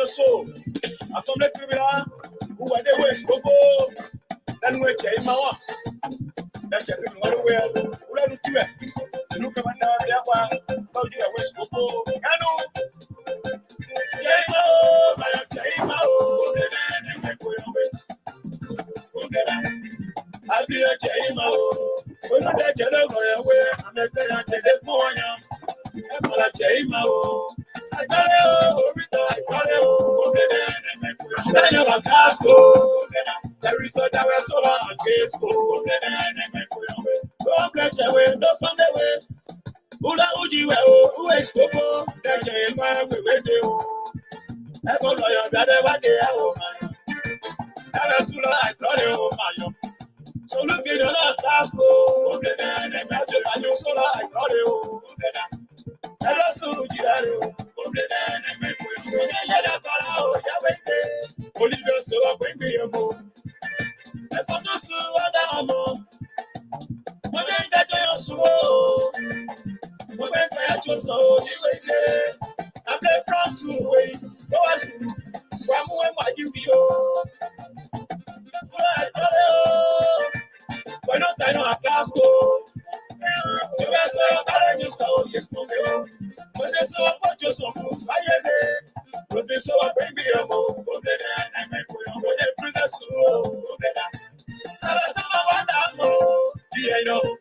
so. I from the criminal who are the ways go. Then we change my one. That's a criminal well. Who are you to it? Look at the one. How do you ways go? Hello. I'll be a Jayma. When I get away, I'm a Jayma. I'm a Jayma. I got it. I got it. Then you are Casco. There is a tower solar and Casco. Don't let your way, don't find the way. Ula Uji, who is Coco? The Jayma, we will do. I go to your brother, what they are. Sula, I got it. So look at your Casco. And you solar, I got it. Oliver, so I bring me a book. I found a so when I got your soul, when I got your soul, you wait there. I'm there from 2 way. Go as you from when I give you. Why not? I know a class go. You are so bad, you saw you. But there's so much you saw. I am there. Professor, bring me a book. And I put on the princess. I know.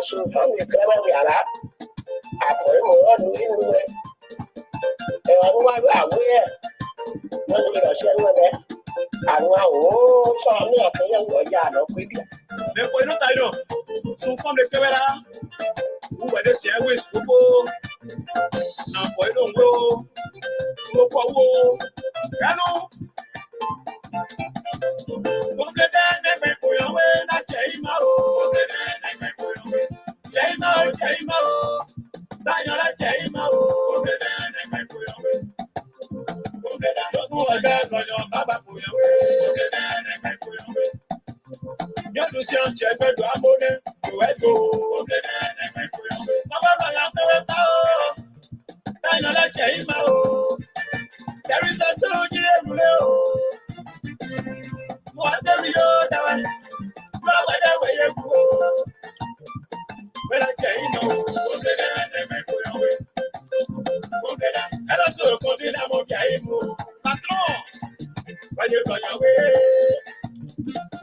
So from the club we are at, I put more doing the way. And I wear when we are sharing with that. I want for me a young yard of quickly. Then why not I know? So from the camera, who are the same ways to go? Now, why don't go? Go, Hello. There is a soldier. What the hell? Well, I can't know. And also, continue. Patron, why you going away?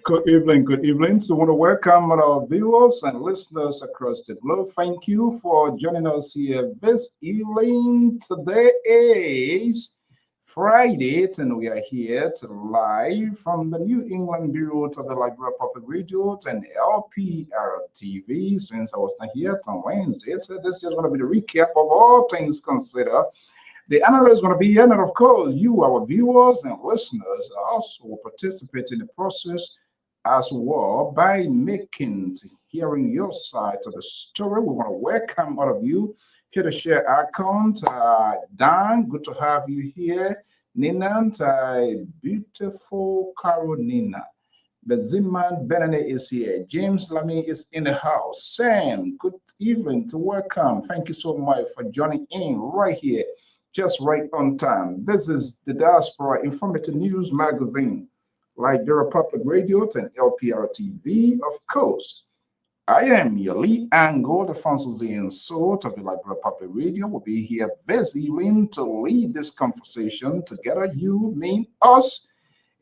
Good evening, good evening. So I want to welcome our viewers and listeners across the globe. Thank you for joining us here this evening. Today is Friday, and we are here to live from the New England Bureau of the Liberia Public Radio and Lpr-Tv. Since I was not here on Wednesday, so this is just going to be the recap of all things considered. The analyst is going to be here, and of course, you, our viewers and listeners, also participate in the process as well by hearing your side of the story. We want to welcome all of you here to share our account. Dan, good to have you here. Nina, beautiful Carolina. Beziman Benene is here. James Lamy is in the house. Sam, good evening to welcome. Thank you so much for joining in right here, just right on time. This is the Diaspora Informative News Magazine, Liberia Public Radio and Lpr-Tv, of course. I am your lead angle, the Franciscan Sort of the Liberia Public Radio. Will be here this evening to lead this conversation together. You, me, us,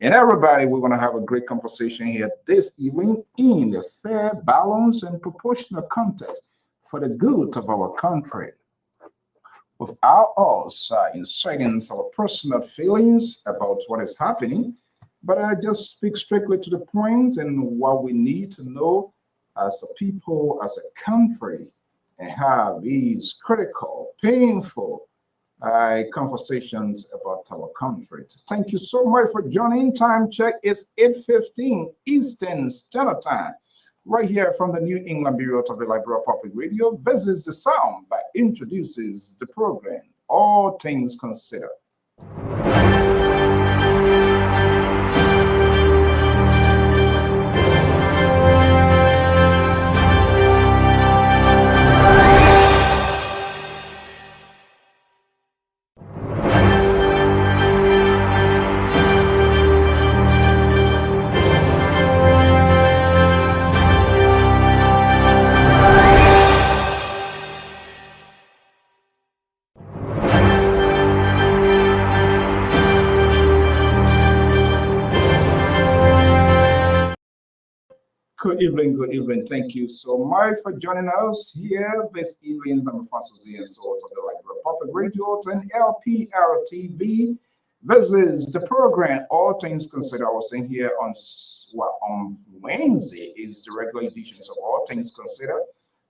and everybody. We're going to have a great conversation here this evening in a fair, balanced, and proportional context for the good of our country, without us inciting our personal feelings about what is happening. But I just speak strictly to the point and what we need to know as a people, as a country, and have these critical, painful conversations about our country. Thank you so much for joining. Time check is 8:15 Eastern Standard Time, right here from the New England Bureau of the Liberia Public Radio. This is the sound that introduces the program, All Things Considered. Good evening, good evening. Thank you so much for joining us here this evening. I'm Francis and Sort of the Liberia Public Radio and Lpr-Tv. This is the program, All Things Considered. I was saying here on Wednesday is the regular editions of All Things Considered.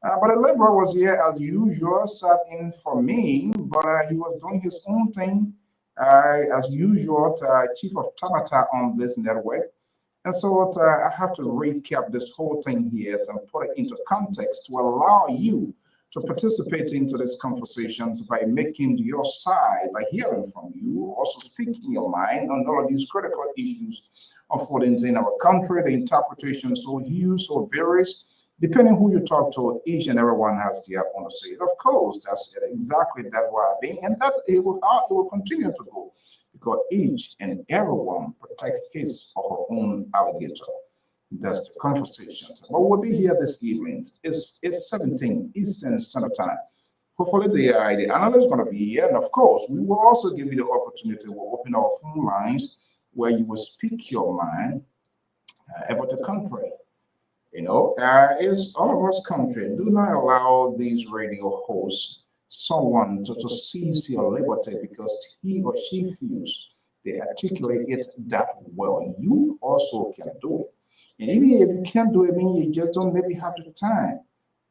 But the Libra was here as usual, sat in for me, but he was doing his own thing as usual, chief of Tabata on this network. And so I have to recap this whole thing here and put it into context to allow you to participate into this conversation by making your side, by hearing from you, also speaking your mind on all of these critical issues unfolding in our country. The interpretation so huge, so varies, depending who you talk to. Each and everyone has their own say. Of course, that's exactly that way I've been, and that it will continue to go, because each and everyone protect his or her own alligator. That's the conversation. But we'll be here this evening. It's 17 Eastern Standard Time. Hopefully the analyst is going to be here. And of course, we will also give you the opportunity. We'll open our phone lines where you will speak your mind about the country. You know, it's all of us country. Do not allow these radio hosts someone to seize your liberty because he or she feels they articulate it that well. You also can do it. And even if you can't do it, I mean, you just don't maybe have the time.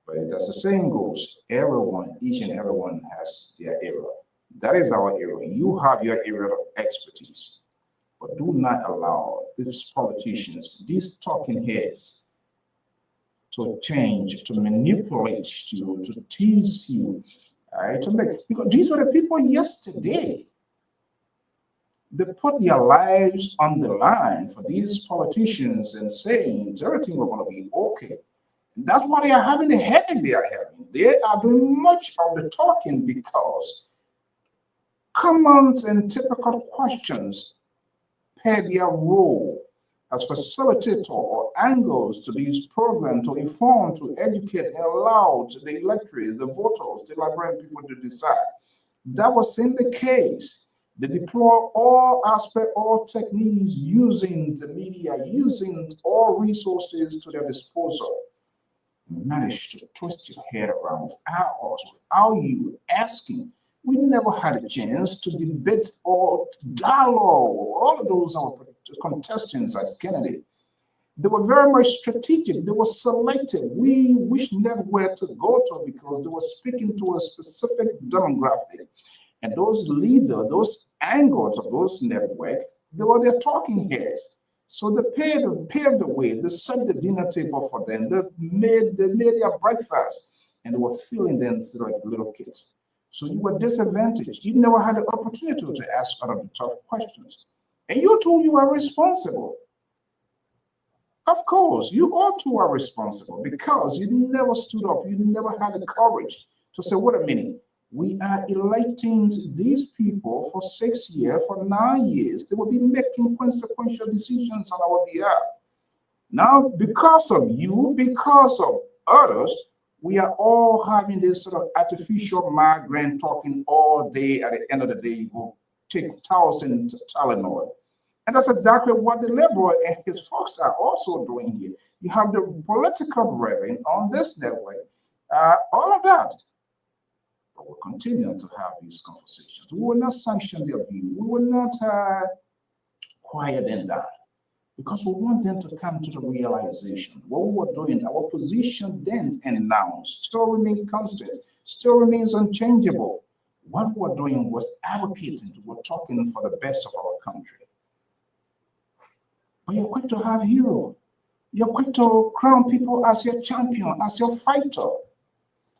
But as the saying goes, everyone, each and everyone has their era. That is our area. You have your area of expertise. But do not allow these politicians, these talking heads, to change, to manipulate you, to tease you, to make, because these were the people yesterday. They put their lives on the line for these politicians and saying everything was going to be okay. And that's why they are having the headache they are having. They are doing much of the talking because common and typical questions play their role as facilitator or angles to these programs to inform, to educate, and allow the electorate, the voters, the Liberian people to decide. That was in the case. They deploy all aspects, all techniques, using the media, using all resources to their disposal. Managed to twist your head around without you asking. We never had a chance to debate or dialogue. All of those are contestants as candidate. They were very much strategic. They were selected. We wish not where to go to because they were speaking to a specific demographic. And those leaders, those angles of those networks, they were their talking heads. So they paved the way. They set the dinner table for them. They made their breakfast, and they were feeling them like little kids. So you were disadvantaged. You never had the opportunity to ask other tough questions. And you too, you are responsible. Of course, you all too are responsible because you never stood up. You never had the courage to say, wait a minute. We are electing these people for 6 years, for 9 years. They will be making consequential decisions on our behalf. Now, because of you, because of others, we are all having this sort of artificial migraine talking all day. At the end of the day, you go take 1,000 Tylenol. And that's exactly what the Liberal and his folks are also doing here. You have the political revenue on this network, all of that. But we'll continue to have these conversations. We will not sanction their view. We will not quiet them down because we want them to come to the realization what we were doing, our position then and now still remains constant, still remains unchangeable. What we're doing was advocating, we're talking for the best of our country. But you're quick to have hero. You're quick to crown people as your champion, as your fighter.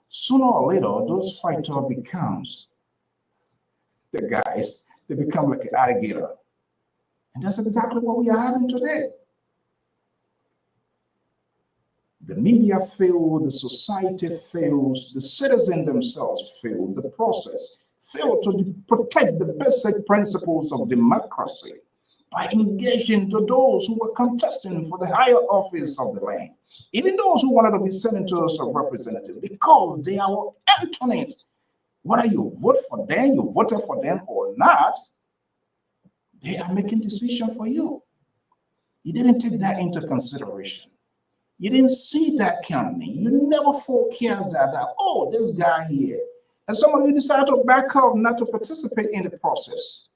Sooner or later, those fighters becomes the guys, they become like an alligator. And that's exactly what we are having today. The media failed, the society fails, the citizens themselves failed, the process failed to protect the basic principles of democracy by engaging to those who were contesting for the higher office of the land. Even those who wanted to be senators or representatives, because they are Antonians. Whether you vote for them, you voted for them or not, they are making decisions for you. You didn't take that into consideration. You didn't see that coming. You never forecast that, oh, this guy here. And some of you decided to back off, not to participate in the process.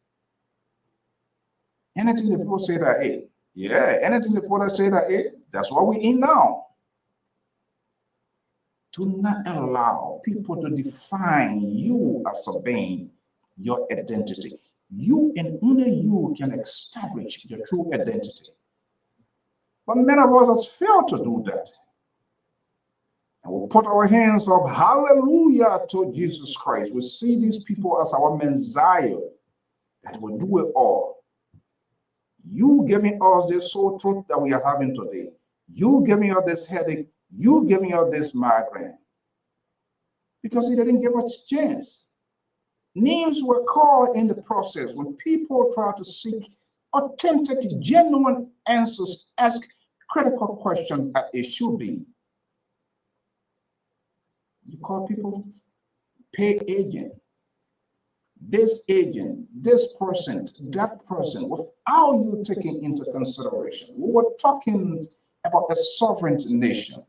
Anything the people say that, hey, yeah, anything the people say that, hey, that's what we're in now. Do not allow people to define you as obeying your identity. You and only you can establish your true identity. But many of us have failed to do that. And we put our hands up, hallelujah, to Jesus Christ. We see these people as our Messiah, that will do it all. You giving us this soul truth that we are having today. You giving us this headache. You giving us this migraine. Because he didn't give us a chance. Names were called in the process when people try to seek authentic, genuine answers, ask critical questions as it should be. You call people pay agent. This agent, this person, that person, without you taking into consideration. We were talking about a sovereign nation.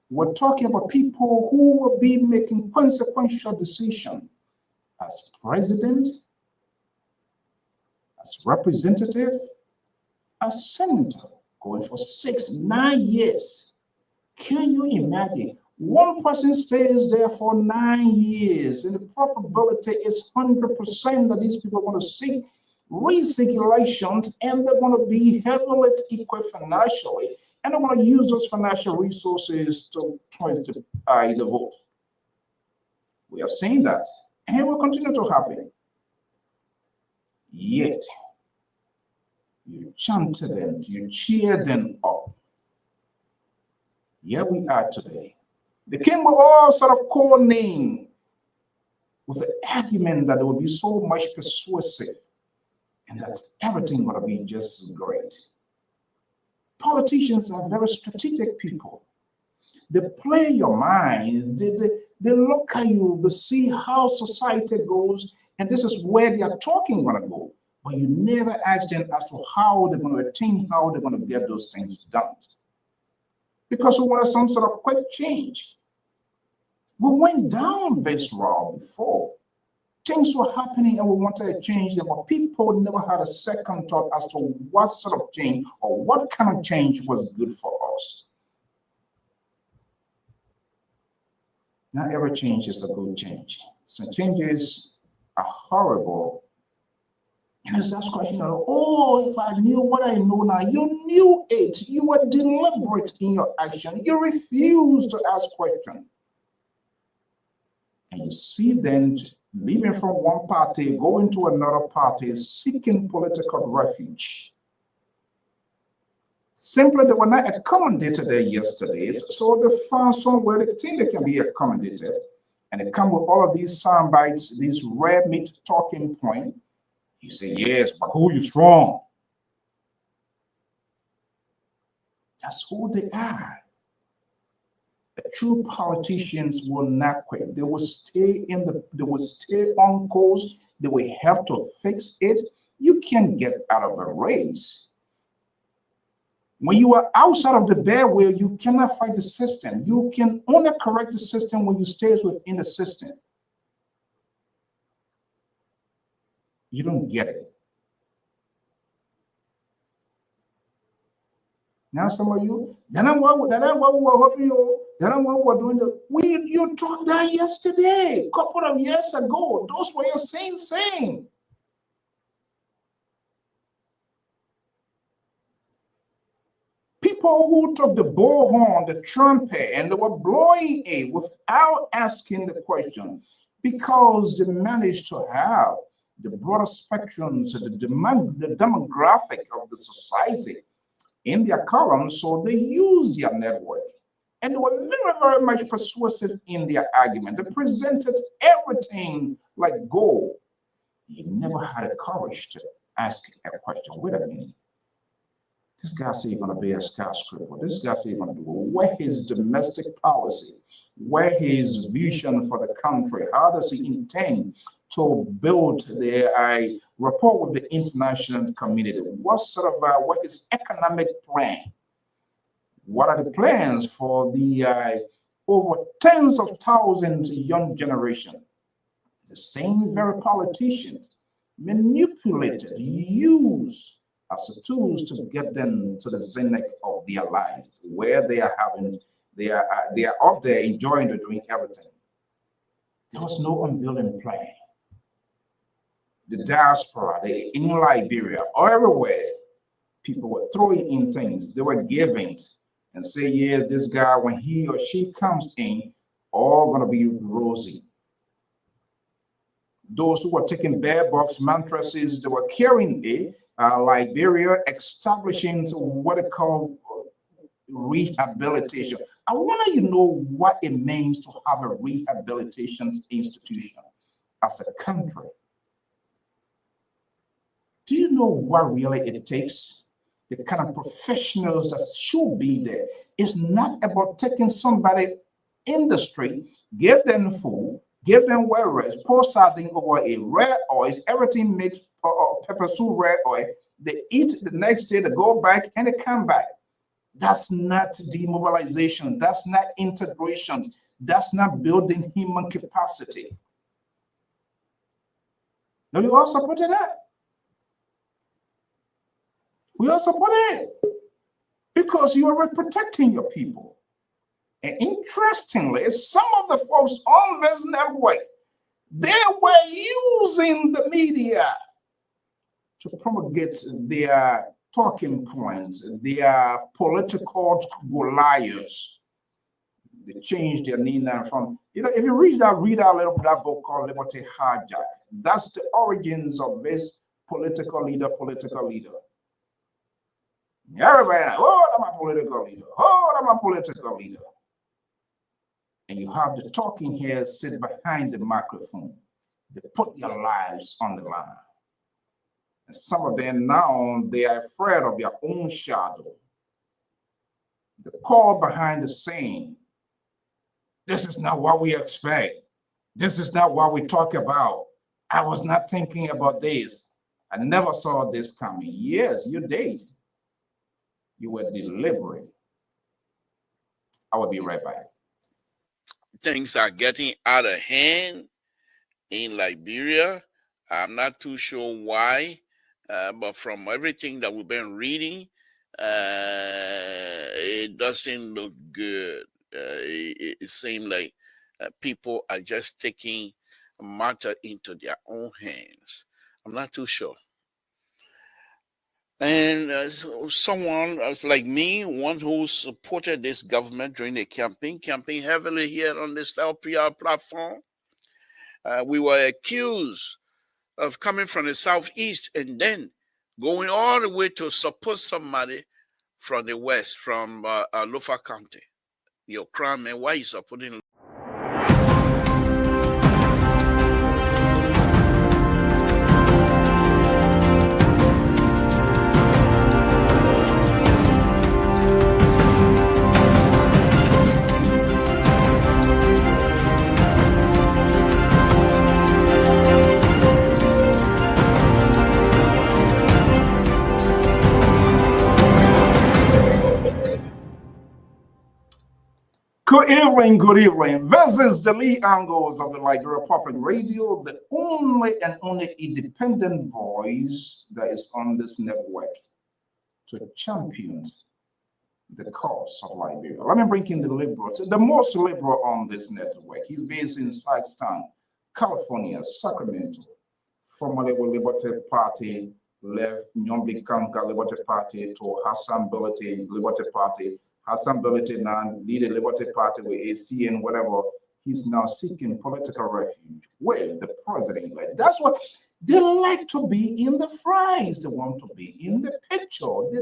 We're talking about people who will be making consequential decisions as president, as representative, as senator, going for 6, 9 years. Can you imagine One person stays there for 9 years, and the probability is 100% that these people are going to seek recirculations, and they're going to be heavily equipped financially, and they're going to use those financial resources to try to the vote. We have seen that, and it will continue to happen. Yet, you chanted them, you cheered them up. Here we are today. They came with all sort of core name with the argument that it would be so much persuasive and that everything would be just great. Politicians are very strategic people. They play your mind. They look at you, they see how society goes, and this is where their talking going to go. But you never ask them as to how they're going to attain, how they're going to get those things done. Because we wanted some sort of quick change. We went down this road before. Things were happening and we wanted to change them, but people never had a second thought as to what sort of change or what kind of change was good for us. Not every change is a good change. Some changes are horrible. And it's that question of, oh, if I knew what I know now, you knew it. You were deliberate in your action. You refused to ask questions. And you see them leaving from one party, going to another party, seeking political refuge. Simply, they were not accommodated there yesterday, so they found somewhere they think they can be accommodated. And they come with all of these sound bites, these red meat talking points. You say, yes, but who you strong? That's who they are. The true politicians will not quit. They will stay on course. They will help to fix it. You can't get out of a race. When you are outside of the barrier, you cannot fight the system. You can only correct the system when you stay within the system. You don't get it. Now some of you, you talked that yesterday, a couple of years ago. Those were your same. People who took the bullhorn, the trumpet, and they were blowing it without asking the question, because they managed to have the broader spectrums, the demographic of the society in their columns, so they use their network. And they were very, very much persuasive in their argument. They presented everything like gold. You never had the courage to ask a question. Wait a minute. This guy said he's going to be a skyscraper. This guy said he's going to do where his domestic policy, where his vision for the country, how does he intend to build the rapport with the international community? What sort of what is economic plan? What are the plans for the over tens of thousands of young generation? The same very politicians manipulated, used as a tools to get them to the zenith of their lives, where they are up there enjoying, they're doing everything. There was no unveiling plan. The diaspora, in Liberia, or everywhere, people were throwing in things. They were giving and say, yes, this guy, when he or she comes in, all gonna be rosy. Those who were taking bear box mattresses, they were carrying Liberia, establishing what they call rehabilitation. I want you to know what it means to have a rehabilitation institution as a country. Do you know what really it takes? The kind of professionals that should be there. It's not about taking somebody in the street, give them food, give them well rest, pour sardine over a red oil, everything makes pepper soup red oil. They eat the next day, they go back and they come back. That's not demobilization. That's not integration. That's not building human capacity. Now you all supported that. We all support it because you are protecting your people. And interestingly, some of the folks on this network, they were using the media to promulgate their talking points, their political Goliaths. They changed their name from, if you read that little that book called Liberty Hijack, that's the origins of this political leader. Everybody, I'm a political leader. I'm a political leader. And you have the talking heads sit behind the microphone. They put their lives on the line. And some of them now, they are afraid of their own shadow. The call behind the scene. This is not what we expect. This is not what we talk about. I was not thinking about this. I never saw this coming. Yes, you did. You were deliberate. I will be right back. Things are getting out of hand in Liberia. I'm not too sure why, but from everything that we've been reading, it doesn't look good. It seems like people are just taking matter into their own hands. I'm not too sure. And someone like me, one who supported this government during the campaign heavily here on this LPR platform, we were accused of coming from the southeast and then going all the way to support somebody from the west, from Lofa County. Your crime, man, why you supporting? Good evening. This is the Lee Angles of the Liberia Public Radio, the only and only independent voice that is on this network to champion the cause of Liberia. Let me bring in the liberal, the most liberal on this network. He's based in Sykeston, California, Sacramento. Formerly with Liberty Party, left Nyombi Kanka Liberty Party to Hassan Ability Liberty Party. Hassan Ability now lead the Liberty Party with AC and whatever. He's now seeking political refuge with the president. That's what they like to be in the fries. They want to be in the picture. They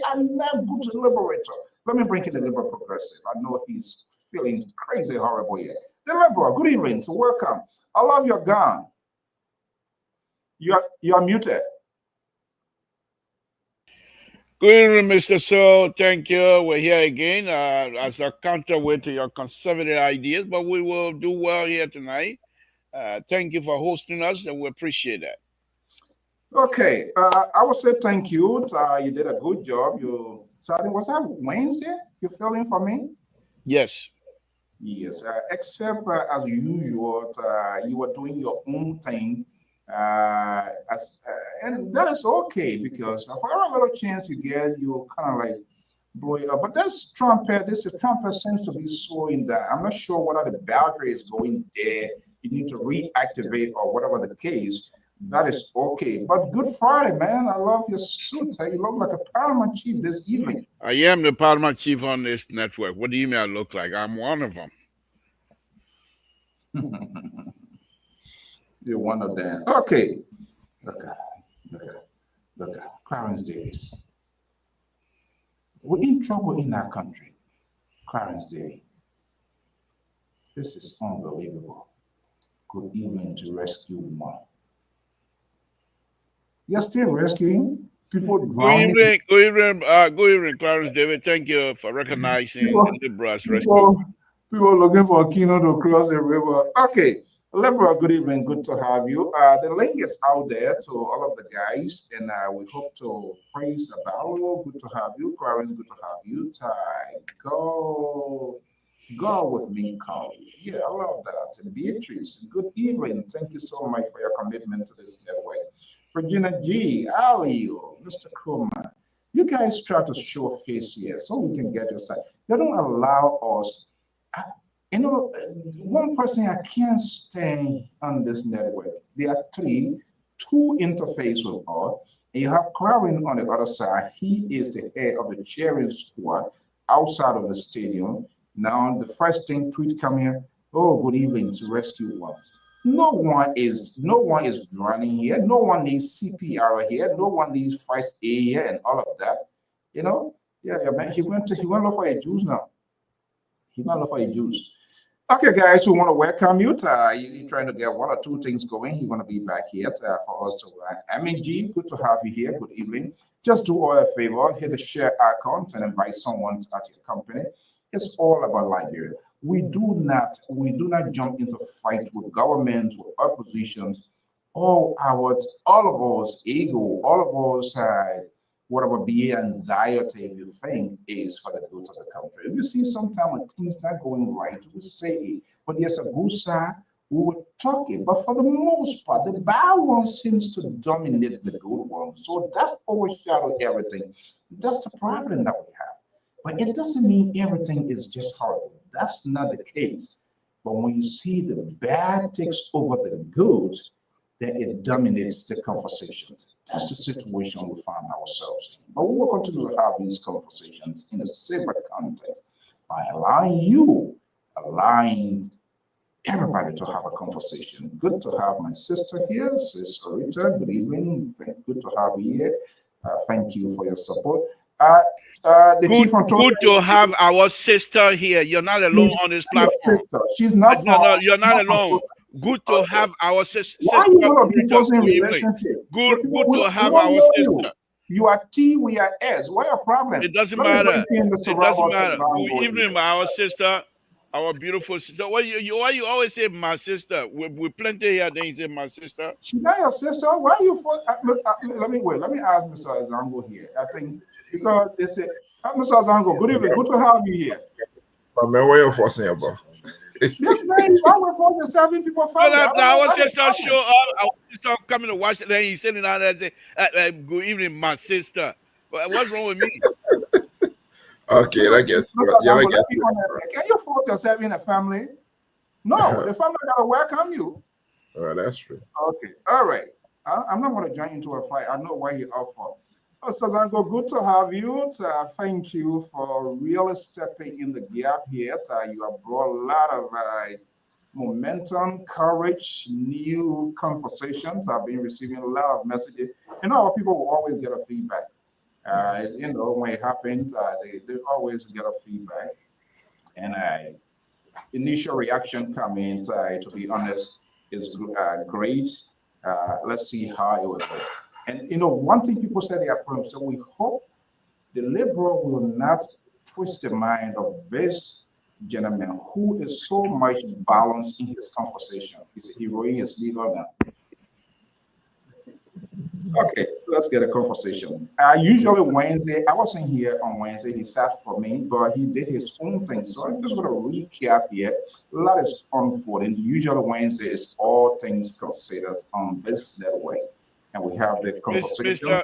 are not good liberator. Let me bring in the liberal progressive. I know he's feeling crazy horrible here. The liberal, good evening. So welcome. I love your gun. You're muted. Good evening, Mr. So. Thank you. We're here again as a counterweight to your conservative ideas, but we will do well here tonight. Thank you for hosting us, and we appreciate that. Okay, I would say thank you. You did a good job. Saturday, was that Wednesday? You filling for me? Yes. Yes, except as usual, you were doing your own thing. And that is okay because for every little chance you get, you kind of like blow it up. But this trumpet seems to be slowing down. I'm not sure whether the battery is going there. You need to reactivate or whatever the case. That is okay. But Good Friday, man. I love your suit. You look like a paramount chief this evening. I am the paramount chief on this network. What do you mean I look like? I'm one of them. You're one of them. Okay. Look at Clarence Davis. We're in trouble in our country. Clarence Davis. This is unbelievable. Good evening to rescue one. You're still rescuing people drowning. Good evening, Clarence David. Thank you for recognizing the liberals rescue. People looking for a keynote to cross the river. Okay. Liberal, good evening. Good to have you. The link is out there to all of the guys, and we hope to praise about. Good to have you, Clarence. Good to have you, Ty. Go with me, Carl. Yeah, I love that. Beatrice, good evening. Thank you so much for your commitment to this network. Regina G, Ali, Mr. Kroma. You guys try to show face here so we can get your side. They don't allow us. You know, one person I can't stand on this network. There are two interface with us. And you have Clarin on the other side. He is the head of the cheering squad outside of the stadium. Now, the first thing tweet come here, oh, good evening to rescue ones. No one is drowning here. No one needs CPR here. No one needs first aid here and all of that. You know, yeah, man. He went look for a juice now. He went look for a juice. Okay, guys, we want to welcome you. You're trying to get one or two things going. You want to be back here for us to MEG, good to have you here. Good evening. Just do all a favor, hit the share icon and invite someone at your company. It's all about Liberia. We do not jump into fight with governments, with oppositions. All of us ego, all of us whatever be anxiety you think is for the good of the country. We see sometimes when things not going right, we say it, but there's a good side, we will talk it. But for the most part, the bad one seems to dominate the good one. So that overshadows everything. That's the problem that we have. But it doesn't mean everything is just horrible. That's not the case. But when you see the bad takes over the good, then it dominates the conversations. That's the situation we find ourselves in. But we will continue to have these conversations in a separate context by allowing everybody to have a conversation. Good to have my sister here, Sister Rita. Good evening. Good to have you here. Thank you for your support. Good to have our sister here. You're not alone on this platform. Sister. She's not. No, you're not alone. Good to have our sister. Why you want to be forcing relationship? Good to have our sister. You are T, we are S. What a problem? It doesn't matter. It doesn't matter. Good evening, our sister, our beautiful sister. Why you always say my sister? We plenty here. Then you say my sister. She's not your sister. Why you for? Let me ask Mr. Azango here. I think because they say, Mr. Azango, good evening. Good to have you here. But man, what are you forcing about? Yes, man. Why we're forcing 7 people? Our sister show up. Our sister coming to watch it. Then he's sitting down there and say, "Good evening, my sister." What's wrong with me? Okay, I guess. Can you force yourself in a family? No, the family gotta welcome you. Oh, that's true. Okay, all right. I'm not going to join into a fight. I know why you're out for. Mr. Zango, good to have you. Thank you for really stepping in the gap here. You have brought a lot of momentum, courage, new conversations. I've been receiving a lot of messages. You know, people will always get a feedback. You know, when it happens, they always get a feedback. And initial reaction coming, to be honest, is great. Let's see how it will go. And you know, one thing people say they are praying, so we hope the liberal will not twist the mind of this gentleman who is so much balanced in his conversation. He's a hero, he is legal now. Okay, let's get a conversation. Usually Wednesday, I wasn't here on Wednesday, he sat for me, but he did his own thing. So I'm just going to recap here. A lot is unfolding. Usually Wednesday is all things considered on this network. And we have the conversation.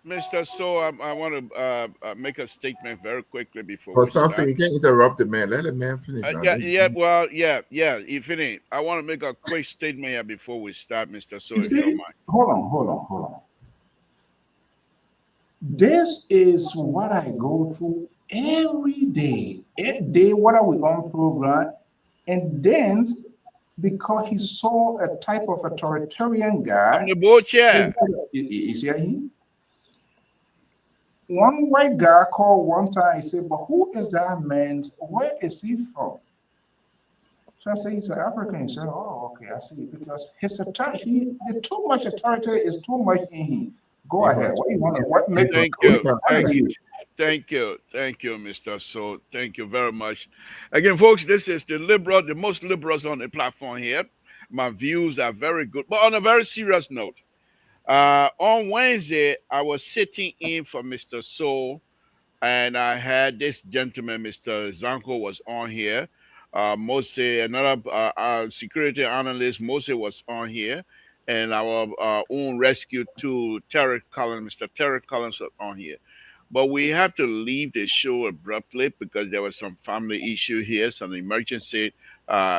Mr. So, I want to make a statement very quickly before. But something you can't interrupt the man. Let the man finish. He finished. I want to make a quick statement here before we start, Mr. So. If you don't mind. Hold on. This is what I go through every day. Every day, what are we on program? And then, because he saw a type of authoritarian guy. I'm the board chair. You see him? One white guy called one time, he said, but who is that man? Where is he from? So I said, he's an African. He said, oh, okay, I see. Because his authority, too much authority is too much in him. Go ahead. What do you want to, what make Thank you, Mr. So. Thank you very much. Again, folks, this is the most liberals on the platform here. My views are very good. But on a very serious note, on Wednesday, I was sitting in for Mr. So, and I had this gentleman, Mr. Zanko, was on here. Mose, another security analyst, Mose was on here. and our own rescue to Terry Collins, Mr. Terry Collins on here. But we have to leave the show abruptly because there was some family issue here, some emergency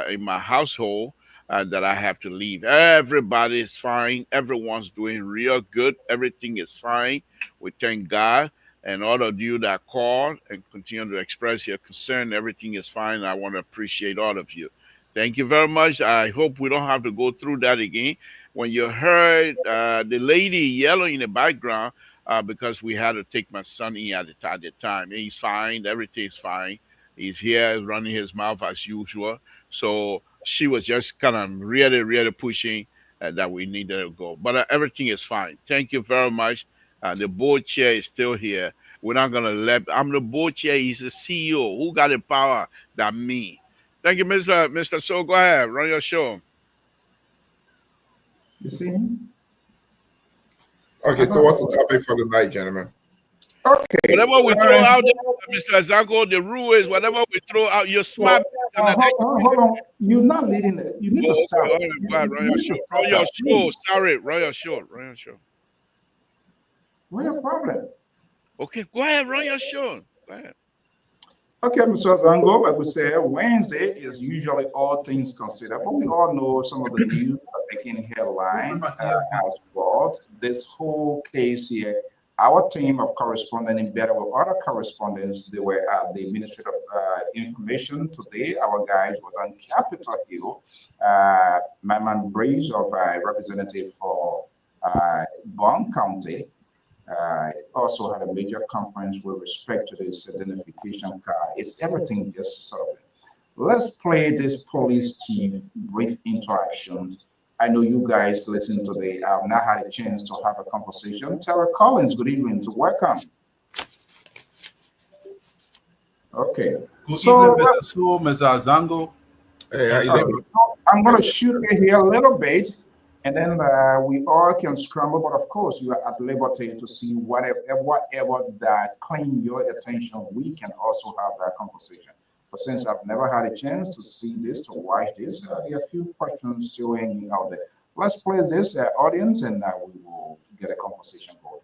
in my household that I have to leave. Everybody is fine. Everyone's doing real good. Everything is fine. We thank God. And all of you that called and continue to express your concern, everything is fine. I want to appreciate all of you. Thank you very much. I hope we don't have to go through that again. When you heard the lady yelling in the background, because we had to take my son in at the time. He's fine. Everything's fine. He's here running his mouth as usual. So she was just kind of really, really pushing that we needed to go. But everything is fine. Thank you very much. The board chair is still here. We're not going to let, I'm the board chair. He's the CEO. Who got the power? That me. Thank you, Mr. So. Go ahead. Run your show. You see him? Okay, so what's the topic for the night, gentlemen? Okay. Whatever we throw out there, Mr. Zango, the rule is whatever we throw out, you're smart. Hold on. You're not leading it. You need to stop. Go ahead, run your show. Run your show. Sorry, run your show. Run your show. What's your problem? Okay, go ahead, run your show. Go ahead. Okay, Mr. Zango, like we said, Wednesday is usually all things considered, but we all know some of the news are making headlines as well. This whole case here, our team of correspondents, in better with other correspondents, they were at the Ministry of Information today. Our guys were on Capitol Hill. My man Breeze, of representative for Bond County, also had a major conference with respect to this identification card. It's everything just sort of. Let's play this police chief brief interactions. I know you guys listen today. I've not had a chance to have a conversation. Tara Collins, good evening. To welcome. Okay. Good evening, Mr. Su, Mr. Zango. Hey, how you doing? I'm going to shoot it here a little bit, and then we all can scramble. But of course, you are at liberty to see whatever that claim your attention. We can also have that conversation. But since I've never had a chance to see this, to watch this, there are a few questions still hanging out there. Let's play this audience, and we will get a conversation going.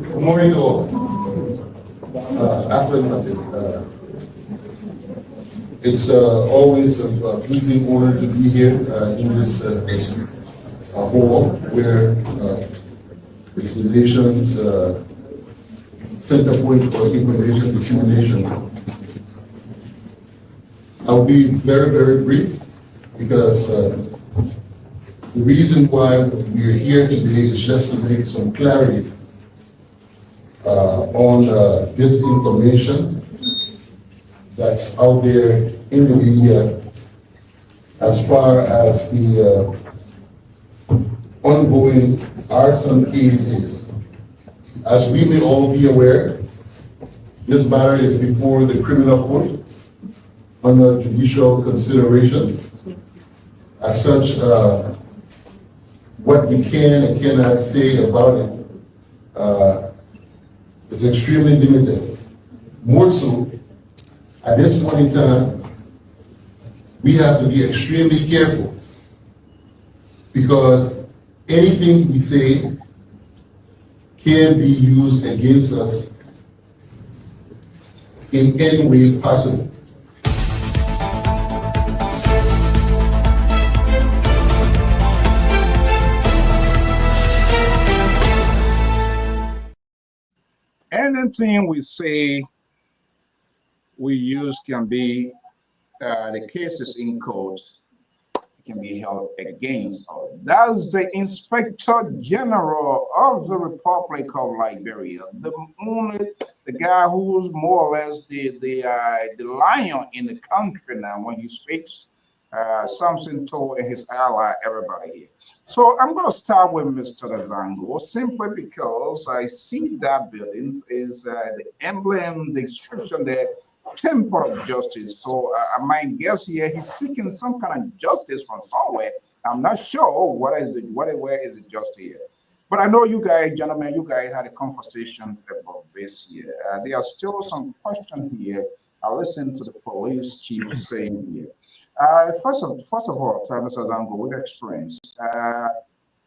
Good morning, all. It's always a pleasing honor to be here in this hall where it's the nation's center point for information dissemination. I'll be very, very brief because the reason why we're here today is just to make some clarity on this information that's out there in the media as far as the ongoing arson case is. As we may all be aware, this matter is before the criminal court under judicial consideration. As such, what we can and cannot say about it is extremely limited. More so, at this point in time, we have to be extremely careful because anything we say can be used against us in any way possible. Anything we say we use can be, the cases in court can be held against us. That's the Inspector General of the Republic of Liberia, the guy who's more or less the lion in the country now when he speaks. Something told his ally, everybody here. So I'm going to start with Mr. Zango simply because I see that building is the emblem, the inscription there, Temple of Justice. So my guess here, he's seeking some kind of justice from somewhere. I'm not sure where is the justice here. But I know you guys, gentlemen, you guys had a conversation about this here. There are still some questions here I'll listen to the police chief saying here. First of all, Mr. Zango, with experience,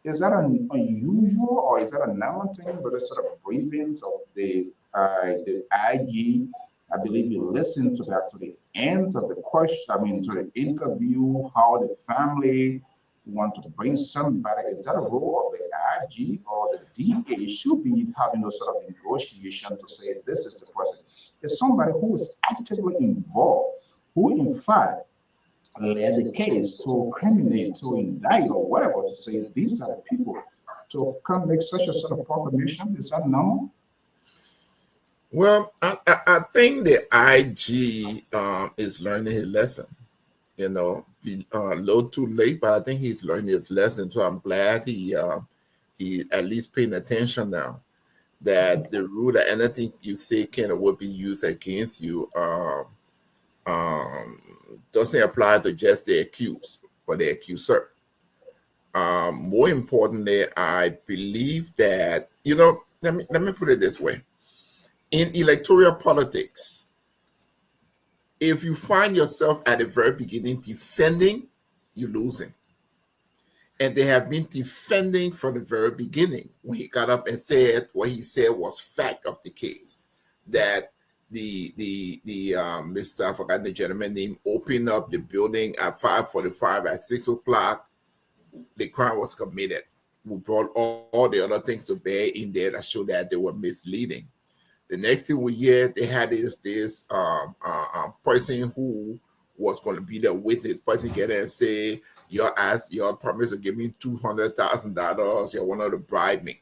is that an unusual or is that a normal thing? But the sort of briefings of the IG, I believe you listened to that to the end of the question. I mean, to the interview, how the family want to bring somebody. Is that a role of the IG or the DA should be having those sort of negotiation to say this is the person? Is somebody who is actively involved, who in fact led the case to criminate, to indict, or whatever, to say these are the people to come make such a sort of proclamation? Is that normal? Well, I think the IG is learning his lesson. You know, a little too late, but I think he's learning his lesson. So I'm glad he at least paying attention now. That the rule that anything you say can or will be used against you doesn't apply to just the accused, but the accuser. More importantly, I believe that, you know, let me put it this way. In electoral politics, if you find yourself at the very beginning defending, you're losing. And they have been defending from the very beginning when he got up and said what he said was fact of the case, that the Mr. I forgot the gentleman name, opened up the building at 5:45. At 6 o'clock, the crime was committed. We brought all the other things to bear in there that showed that they were misleading. The next thing we hear, they had this person who was going to be the witness, person get there and say, your promise to give me $200,000, you want to bribe me.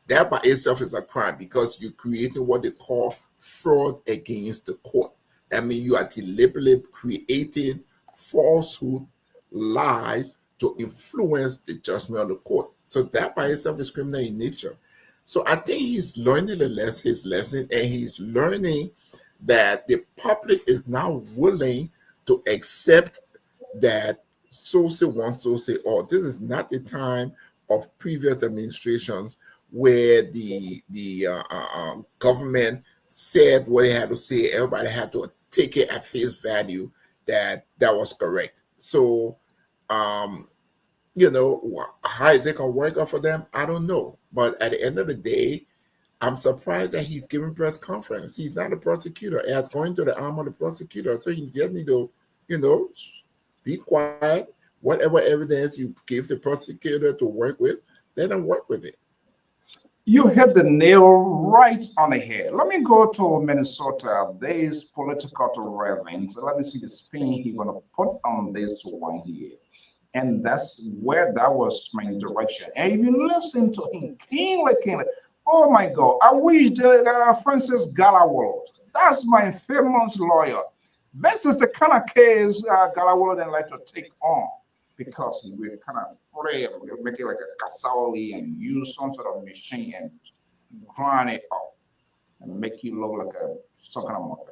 That by itself is a crime because you're creating what they call fraud against the court. That means you are deliberately creating falsehood, lies to influence the judgment of the court. So that by itself is criminal in nature. So I think he's learning his lesson, and he's learning that the public is now willing to accept that so say one, so say all. This is not the time of previous administrations where the government said what they had to say. Everybody had to take it at face value that was correct. So, you know, how is it going to work out for them? I don't know. But at the end of the day, I'm surprised that he's giving press conference. He's not a prosecutor. It's going to the arm of the prosecutor. So he just need to, you know, be quiet. Whatever evidence you give the prosecutor to work with, let them work with it. You hit the nail right on the head. Let me go to Minnesota. There is political relevance. So let me see the spin he's going to put on this one here. And that's where that was my direction. And if you listen to him, keenly, oh my God, I wish Francis Galawolo, that's my famous lawyer. This is the kind of case Galawolo didn't like to take on because he will kind of make it like a cassowary and use some sort of machine and grind it up and make you look like some kind of monkey.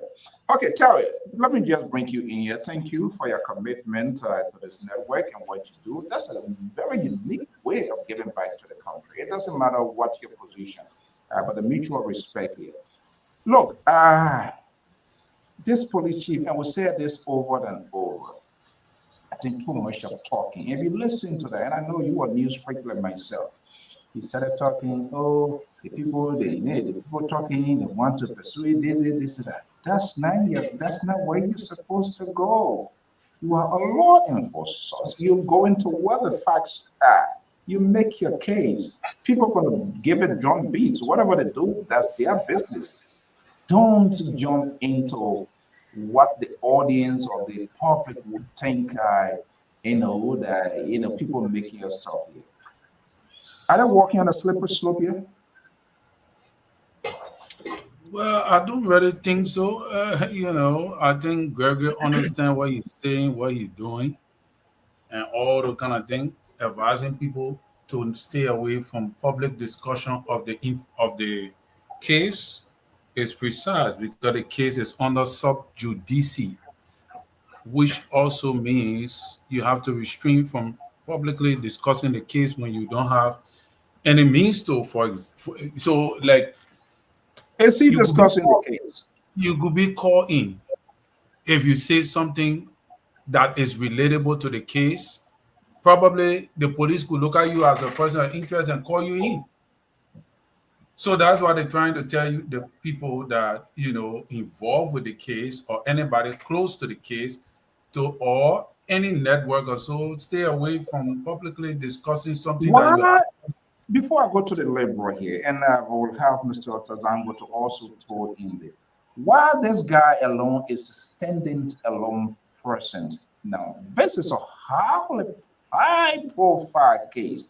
Okay, Terry, let me just bring you in here. Thank you for your commitment to this network and what you do. That's a very unique way of giving back to the country. It doesn't matter what your position, but the mutual respect here. Look, this police chief, and we said this over and over, I think too much of talking. If you listen to that, and I know you are news freak like myself, he started talking, oh, the people talking, they want to persuade this, that. That's not where you're supposed to go. You are a law enforcer. You go into where the facts are. You make your case. People are going to give it drum beats. Whatever they do, that's their business. Don't jump into what the audience or the public would think, people making your stuff here. Are they walking on a slippery slope here? Well, I don't really think so. I think Gregory understands what he's saying, what he's doing, and all the kind of thing, advising people to stay away from public discussion of the case is precise because the case is under sub judice, which also means you have to restrain from publicly discussing the case when you don't have any means to. So, like, is he discussing the case? You could be called in if you say something that is relatable to the case, probably the police could look at you as a person of interest and call you in. So that's why they're trying to tell you, the people that, you know, involved with the case or anybody close to the case, or any network or so, stay away from publicly discussing something that you Why, have. before I go to the liberal here, and I will have Mr. Tazango to also throw in this, why this guy alone is a standing alone person? Now, this is a high profile case.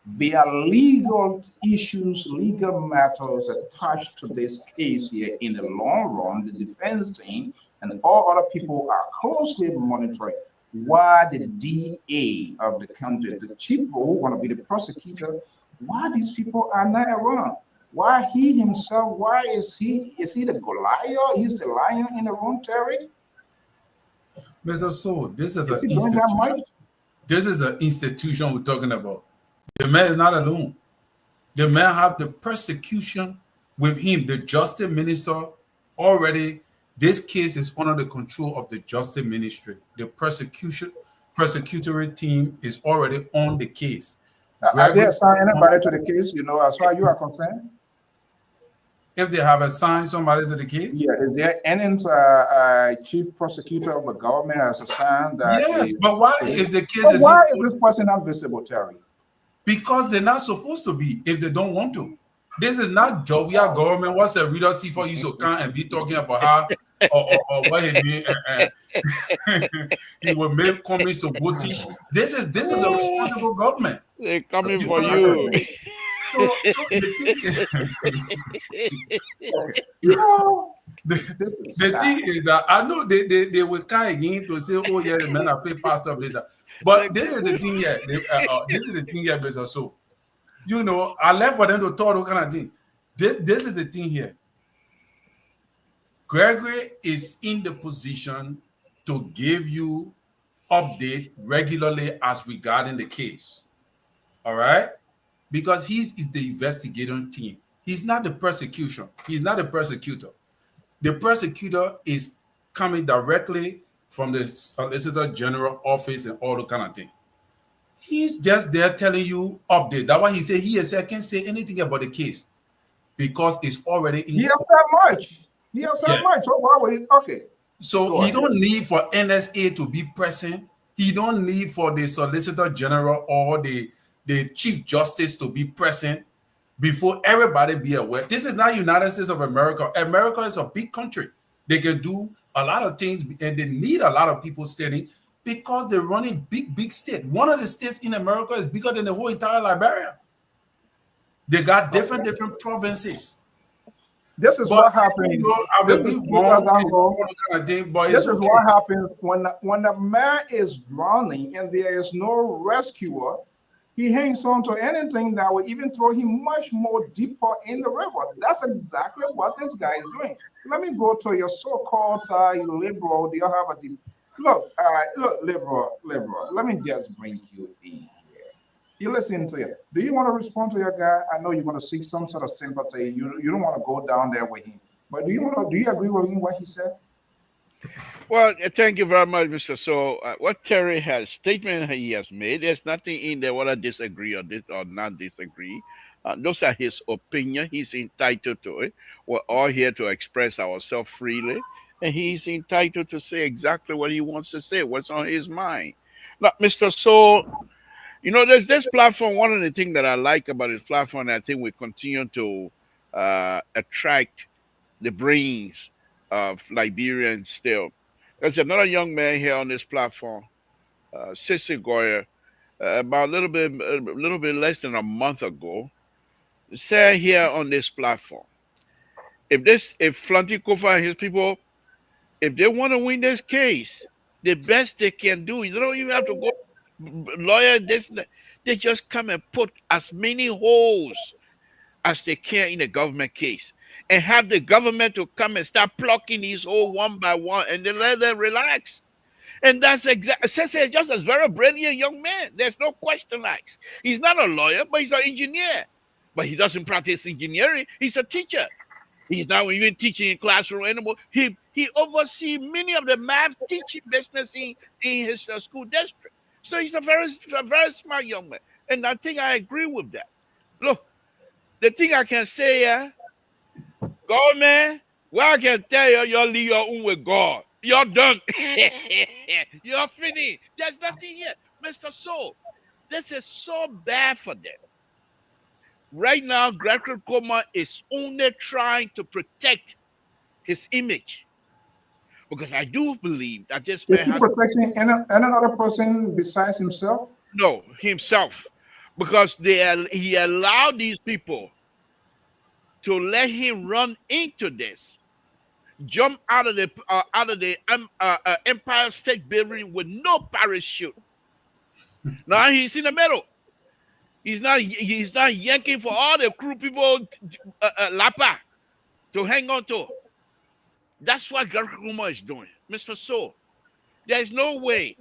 There are legal issues, legal matters attached to this case here in the long run. The defense team and all other people are closely monitoring why the DA of the country, the chief who want to be the prosecutor, why these people are not around. Why he himself, why is he the Goliath? He's the lion in the room, Terry? Mr. So, this is Is an he doing that institution. much? This is an institution we're talking about. The man is not alone. The man have the persecution with him. The justice minister already, this case is under the control of the justice ministry. The persecutory team is already on the case. Are they assigned anybody to the case, you know, as far as you are concerned? If they have assigned somebody to the case? Yeah, is there any chief prosecutor of the government has assigned that? Yes, but why if the case is why is this person not visible, Terry? Because they're not supposed to be if they don't want to. This is not Jovia government. What's a reader see for you to come and be talking about how or what he mean? He will make comments to go teach. This is a responsible government. They're coming for you. So the thing is that I know they will come again to say, oh yeah, the men are fake pastor of this. But this is the thing here. This is the thing here, Mr. So, you know, I left for them to talk all kind of thing. This is the thing here. Gregory is in the position to give you update regularly as regarding the case. All right? Because he is the investigating team. He's not the prosecution. He's not the persecutor. The persecutor is coming directly from the Solicitor General office and all the kind of thing. He's just there telling you update. That's why he said I can't say anything about the case because it's already in. He has that much. He has that much. Oh, wow. Okay. So he don't need for NSA to be present. He don't need for the Solicitor General or the Chief Justice to be present before everybody be aware. This is not United States of America. America is a big country. They can do a lot of things and they need a lot of people standing because they're running big state. One of the states in America is bigger than the whole entire Liberia. They got different provinces. This is what happens. This is what happens when the man is drowning and there is no rescuer. He hangs on to anything that will even throw him much more deeper in the river. That's exactly what this guy is doing. Let me go to your so-called liberal. Do you have a deep look? Look, liberal. Let me just bring you in here. You listen to him. Do you want to respond to your guy? I know you want to seek some sort of sympathy. You don't want to go down there with him. But do you agree with him what he said? Well, thank you very much, Mr. So, what Terry has statement he has made, there's nothing in there whether I disagree or this or not disagree. Those are his opinion. He's entitled to it. We're all here to express ourselves freely, and he's entitled to say exactly what he wants to say, what's on his mind. Now, Mr. So, you know, there's this platform. One of the things that I like about this platform, I think we continue to attract the brains of Liberians still. There's another young man here on this platform, Sissy Goyer, about a little bit less than a month ago, said here on this platform, if Flanty Kofa and his people, if they want to win this case, the best they can do, you don't even have to go lawyer this. They just come and put as many holes as they can in a government case, and have the government to come and start plucking these holes one by one, and then let them relax. And that's exactly, Sese just a very brilliant young man. There's no question. Like, he's not a lawyer, but he's an engineer. But he doesn't practice engineering. He's a teacher. He's not even teaching in classroom anymore. He He oversees many of the math teaching business in his school district. So he's a very smart young man. And I think I agree with that. Look, the thing I can say, government, well, I can tell you, you'll leave your own with God. You're done. You're finished. There's nothing here. Mr. So, this is so bad for them. Right now, Gregory Coleman is only trying to protect his image. Because I do believe that this man Is he protecting any other person besides himself? No, himself. Because he allowed these people to let him run into this, jump out of the Empire State Building with no parachute. Now he's in the middle. He's not yanking for all the crew people Lapa to hang on to. That's what Garkuma is doing, Mr. So. There is no way.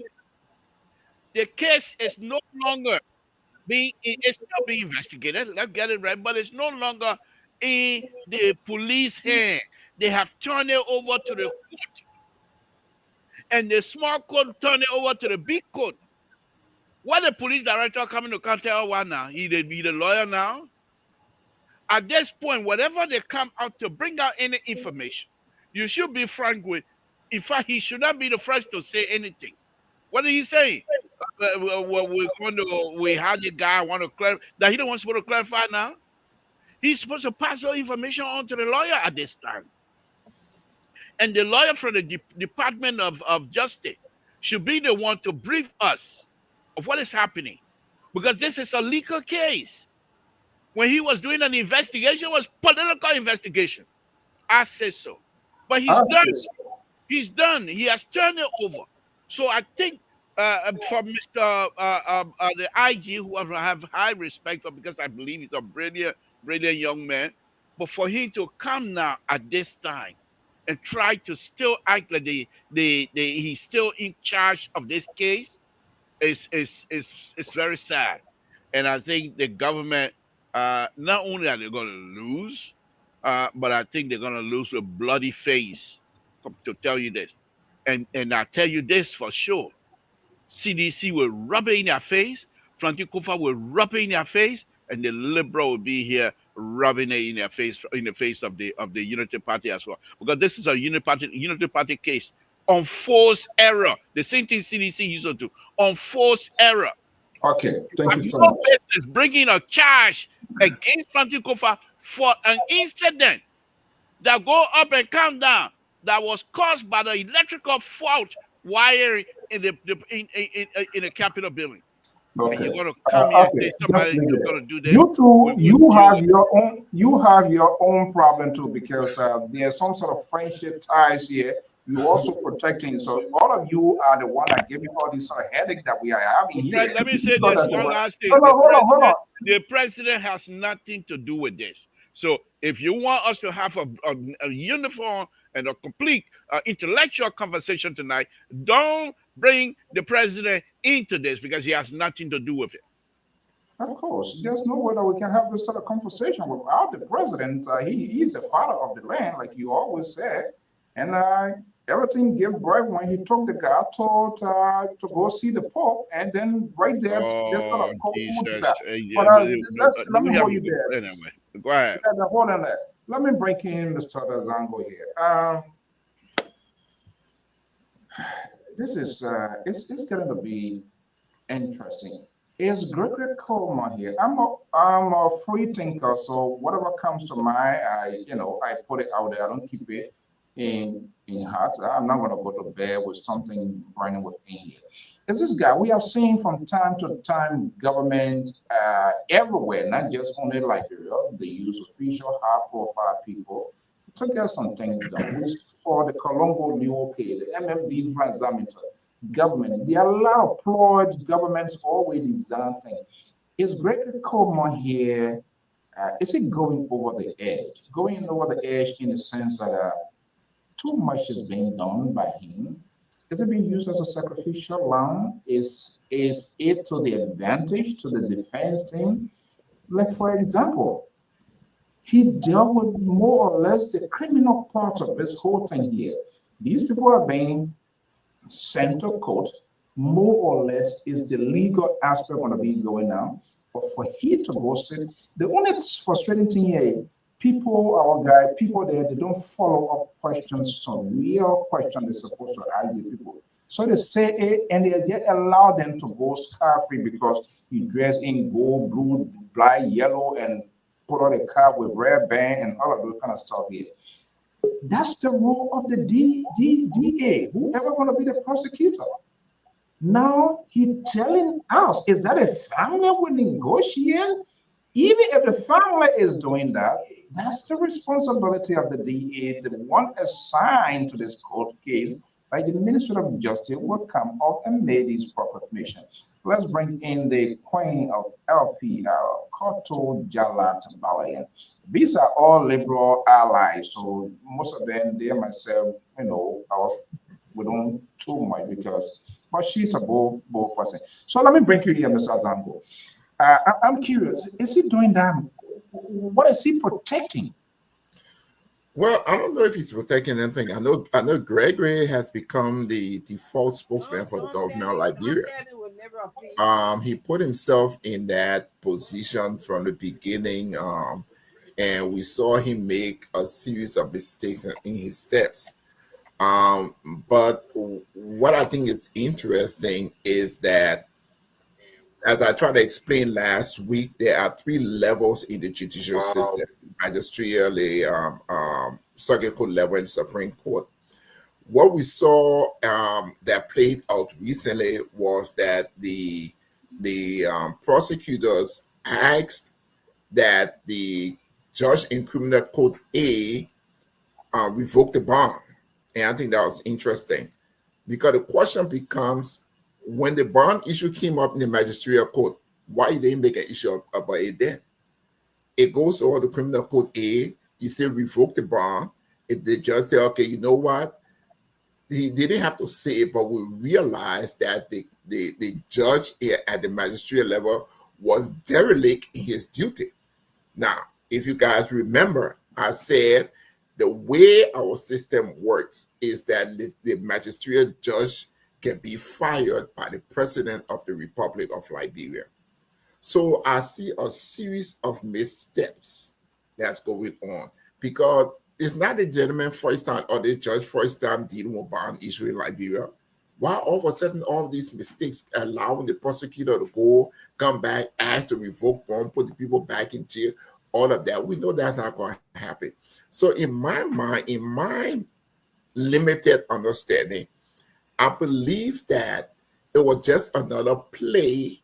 The case is no longer it's still being investigated. Let's get it right, but it's no longer in the police hand. They have turned it over to the court, and the small court turned it over to the big court. What the police director coming to tell one now? He be the lawyer now. At this point, whatever they come out to bring out any information, you should be frank with. In fact, he should not be the first to say anything. What did he say? We had the guy want to clarify that he don't want to clarify now. He's supposed to pass all information on to the lawyer at this time. And the lawyer from the Department of Justice should be the one to brief us of what is happening. Because this is a legal case. When he was doing an investigation, it was political investigation. I say so. But he's done. He's done. He has turned it over. So I think for Mr. The IG, who I have high respect for, because I believe he's a brilliant young man, but for him to come now at this time and try to still act like he's still in charge of this case is very sad. And I think the government, not only are they going to lose, but I think they're going to lose with bloody face, to tell you this. And I tell you this for sure. CDC will rub it in their face, Frankie Kofa will rub it in their face, and the liberal will be here rubbing it in their face, in the face of the Unity Party as well. Because this is a Unity Party case on forced error. The same thing CDC used to do, on forced error. Okay, thank you so much. Business bringing a charge against Frankie Kofa for an incident that go up and come down that was caused by the electrical fault wiring in the Capitol building. Okay. And you're going to come here and say somebody is going to do this. You too, you have your own problem too, because there's some sort of friendship ties here. You're also protecting. So all of you are the one that gave me all this sort of headache that we are having here. Let me say this one last thing. Hold on. The president has nothing to do with this. So if you want us to have a uniform and a complete intellectual conversation tonight, don't bring the president into this, because he has nothing to do with it. Of course, there's no way that we can have this sort of conversation without the president. He's a father of the land, like you always said, and everything gave birth when he took the guy to go see the Pope, and then right there, they sort of that. But let me hold you there. Anyway, go ahead. Hold on there. Let me break in Mr. Zango here. This is it's going to be interesting. Is Gregory Coleman here? I'm a free thinker, so whatever comes to mind, I put it out there. I don't keep it in heart. I'm not going to go to bed with something burning within here. Is this guy? We have seen from time to time government everywhere, not just only Liberia. They use official high-profile people to get some things done. We saw the Colombo Leo, the MMD Franzameter government. There are a lot of ployed governments always design things. Is Gregory Coleman here? Is it going over the edge? Going over the edge in the sense that too much is being done by him. Is it being used as a sacrificial lamb? Is it to the advantage to the defense team? Like, for example, he dealt with more or less the criminal part of this whole thing here. These people are being sent to court. More or less is the legal aspect going to be going on. But for he to go sit, the only frustrating thing here, people, our guy, people there, they don't follow up questions, some real questions they're supposed to ask the people. So they say it and they allow them to go scot-free because he dressed in gold, blue, black, yellow, and put on a cap with red band and all of those kind of stuff here. That's the role of the DA, whoever going to be the prosecutor. Now he telling us, is that a family will negotiate? Even if the family is doing that, that's the responsibility of the DA, the one assigned to this court case by the Minister of Justice will come off and make these proclamations. Let's bring in the Queen of LPR, Koto Jalat Balayan. These are all liberal allies, so most of them, they myself, we don't too much because, but she's a bold person. So let me bring you here, Mr. Zango. I'm curious, is he doing that? What is he protecting? Well, I don't know if he's protecting anything. I know Gregory has become the default spokesman for the government of Liberia. He put himself in that position from the beginning, and we saw him make a series of mistakes in his steps. But what I think is interesting is that, as I tried to explain last week, there are 3 levels in the judicial system: magisterial, circuit court level, and Supreme Court. What we saw that played out recently was that the prosecutors asked that the judge in criminal court A revoke the bond. And I think that was interesting because the question becomes, when the bond issue came up in the magisterial court, why they didn't make an issue about it then? It goes over the criminal court A, you say revoke the bond. The judge say, okay, you know what? They didn't have to say it, but we realized that the judge at the magisterial level was derelict in his duty. Now, if you guys remember, I said the way our system works is that the magisterial judge can be fired by the President of the Republic of Liberia. So I see a series of missteps that's going on because it's not the gentleman first time or the judge first time dealing with bond issue in Liberia. Why all of a sudden all these mistakes allowing the prosecutor to go, come back, ask to revoke bond, put the people back in jail, all of that? We know that's not going to happen. So in my mind, in my limited understanding, I believe that it was just another play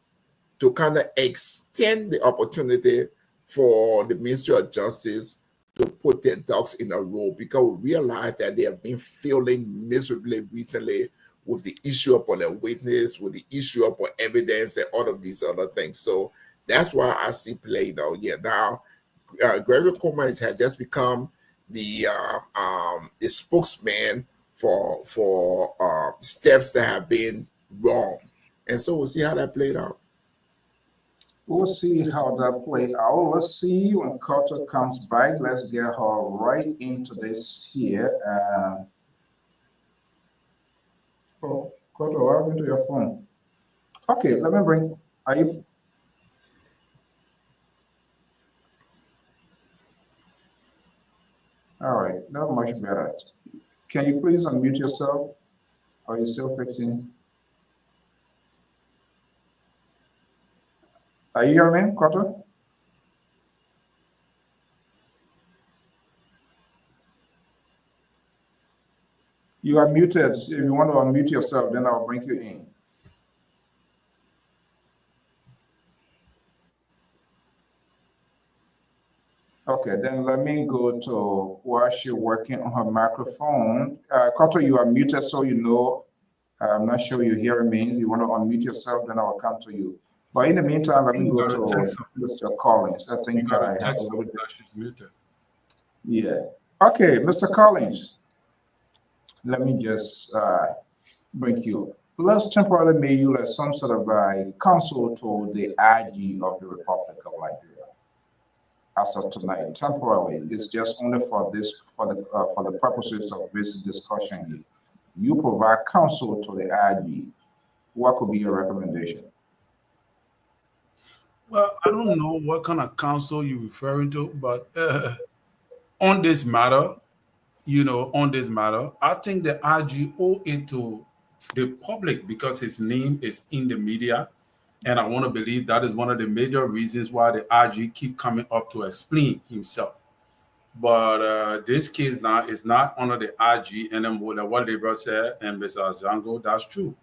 to kind of extend the opportunity for the Ministry of Justice to put their ducks in a row, because we realize that they have been failing miserably recently with the issue upon a witness, with the issue upon evidence, and all of these other things. So that's why I see playing out. Yeah, now Gregory Coleman has just become the spokesman for steps that have been wrong, and so we'll see how that played out. We'll see how that play out. Let's see when Carter comes back. Let's get her right into this here. Oh, Carter, what happened to your phone? Okay, let me bring. Are you? All right, that's much better. Can you please unmute yourself? Are you still fixing? Are you hearing me, Carter? You are muted. If you want to unmute yourself, then I'll bring you in. Okay, then let me go to while she's working on her microphone. Carter, you are muted, so you know. I'm not sure you're hearing me. You want to unmute yourself, then I'll come to you. But in the meantime, let me go to Mr. Collins. I think I have a little bit. She's muted. Yeah. Okay, Mr. Collins. Let me just bring you up. Let's temporarily make you as some sort of counsel to the IG of the Republic of Liberia. as of tonight, temporarily. It's just only for the purposes of this discussion here. You provide counsel to the IG. What could be your recommendation? Well, I don't know what kind of counsel you're referring to, but on this matter, I think the IG owe it to the public because his name is in the media. And I want to believe that is one of the major reasons why the IG keep coming up to explain himself. But this case now is not under the IG anymore. Like what Libra said and Mr. Zango, that's true.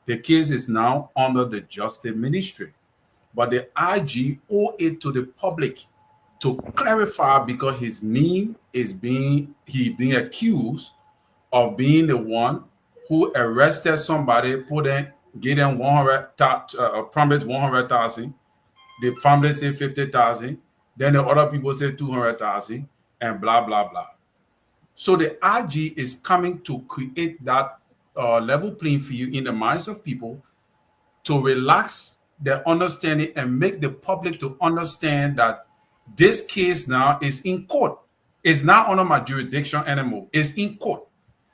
The case is now under the Justice Ministry. But the IG owe it to the public to clarify because his name is being accused of being the one who arrested somebody, gave them 100, promised 100,000. The family say 50,000. Then the other people say 200,000 and blah, blah, blah. So the IG is coming to create that level playing field in the minds of people to relax their understanding and make the public to understand that this case now is in court. It's not under my jurisdiction anymore. It's in court.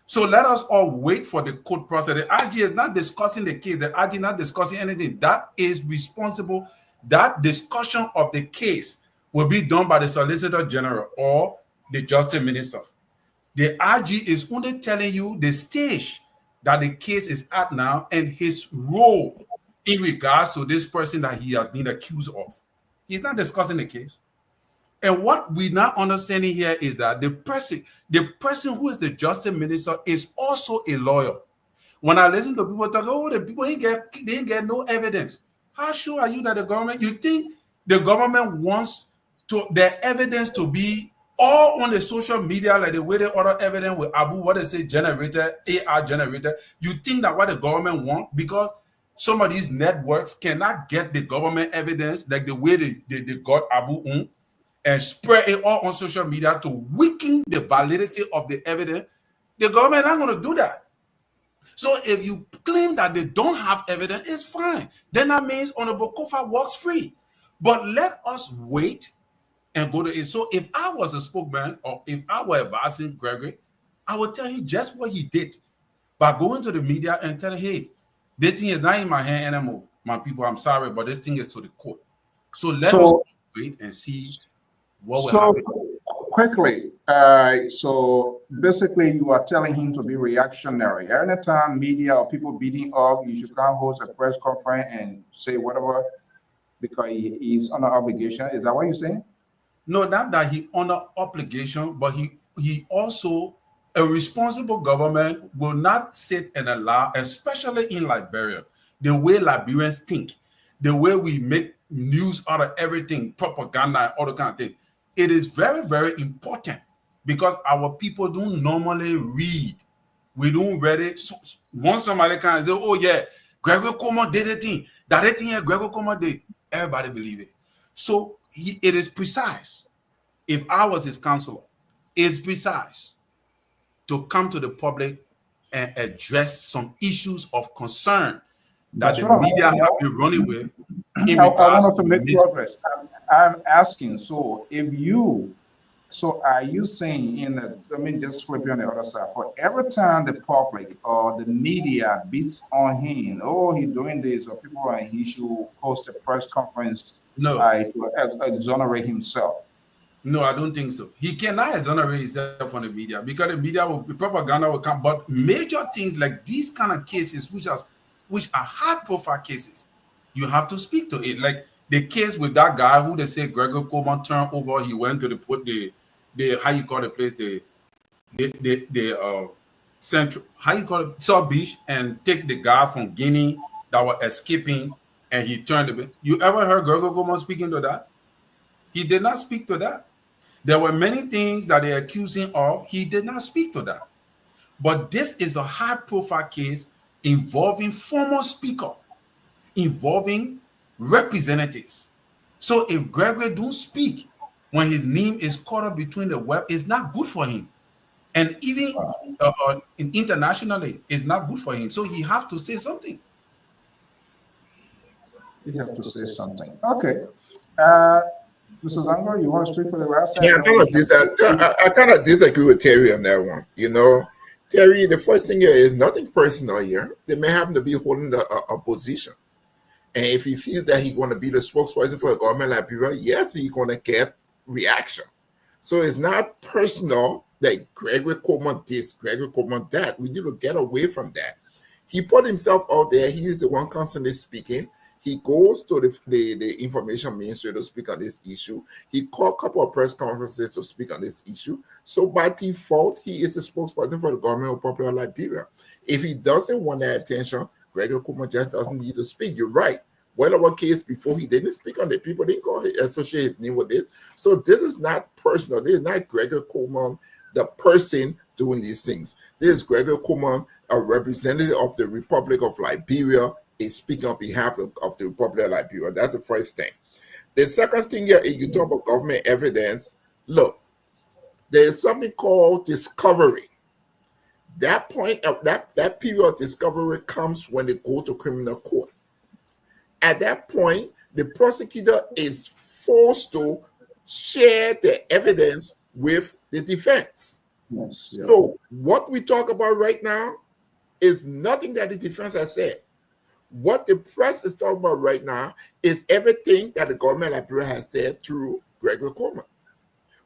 So let us all wait for the court process. The IG is not discussing the case. The IG is not discussing anything. That is responsible. That discussion of the case will be done by the Solicitor General or the Justice Minister. The IG is only telling you the stage that the case is at now and his role in regards to this person that he has been accused of. He's not discussing the case. And what we're not understanding here is that the person who is the Justice Minister is also a lawyer. When I listen to people talk, oh, the people didn't get no evidence. How sure are you that the government, you think the government wants their evidence to be all on the social media like the way the other evidence with Abu, what they say, generated, AI generated? You think that what the government wants? Because some of these networks cannot get the government evidence like the way they got Abu and spread it all on social media to weaken the validity of the evidence. The government not going to do that. So if you claim that they don't have evidence, it's fine. Then that means Honorable Kofa walks free. But let us wait and go to it. So if I was a spokesman or if I were advising Gregory, I would tell him just what he did by going to the media and telling, hey, this thing is not in my hand anymore. My people, I'm sorry, but this thing is to the court. So let us wait and see what will happen. Quickly, so basically you are telling him to be reactionary. Anytime media or people beating up, you should come host a press conference and say whatever because he's under obligation. Is that what you're saying? No, not that he under obligation, but he also, a responsible government will not sit and allow, especially in Liberia, the way Liberians think, the way we make news out of everything, propaganda and all the kind of thing. It is very, very important because our people don't normally read. We don't read it. So once somebody can say, oh yeah, Gregor Como did the thing. That thing here, Gregor Como did. Everybody believe it. So it is precise. If I was his counselor, it's precise to come to the public and address some issues of concern that the media have been running with. I want to make progress. I'm asking, so are you saying just flip you on the other side, for every time the public or the media beats on him, oh, he's doing this, or people are, he should host a press conference to exonerate himself? No, I don't think so. He cannot exonerate himself from the media because the media propaganda will come. But major things like these kind of cases, which are high-profile cases, you have to speak to it. Like the case with that guy who they say Gregor Coleman turned over. He went to the how you call the place, the central, how you call it, South Beach, and take the guy from Guinea that was escaping, and he turned it. You ever heard Gregor Coleman speaking to that? He did not speak to that. There were many things that they accused him of. He did not speak to that. But this is a high-profile case involving former speaker, involving representatives. So if Gregory don't speak when his name is caught up between the web, it's not good for him. And even internationally, it's not good for him. So he have to say something. You have to say something. Okay. Mr. Zango, you want to speak for the last time? Yeah, I kind of disagree with Terry on that one. You know, Terry, the first thing here is nothing personal here. They may happen to be holding a position. And if he feels that he's going to be the spokesperson for a government like Liberia, yes, he's going to get reaction. So it's not personal that Gregory Coleman this, Gregory Coleman that. We need to get away from that. He put himself out there. He is the one constantly speaking. He goes to the information ministry to speak on this issue. He called a couple of press conferences to speak on this issue. So by default, he is the spokesperson for the government of Popular Liberia. If he doesn't want that attention, Gregory Coleman just doesn't need to speak. You're right. Whatever case before, he didn't speak on it. People didn't associate his name with it. So this is not personal. This is not Gregory Coleman, the person doing these things. This is Gregory Coleman, a representative of the Republic of Liberia, is speaking on behalf of the Republic of Liberia. That's the first thing. The second thing here is you talk about government evidence. Look, there is something called discovery. That point of that period of discovery comes when they go to criminal court. At that point, the prosecutor is forced to share the evidence with the defense. Yes, yeah. So what we talk about right now is nothing that the defense has said. What the press is talking about right now is everything that the government of Liberia has said through Gregory Coleman.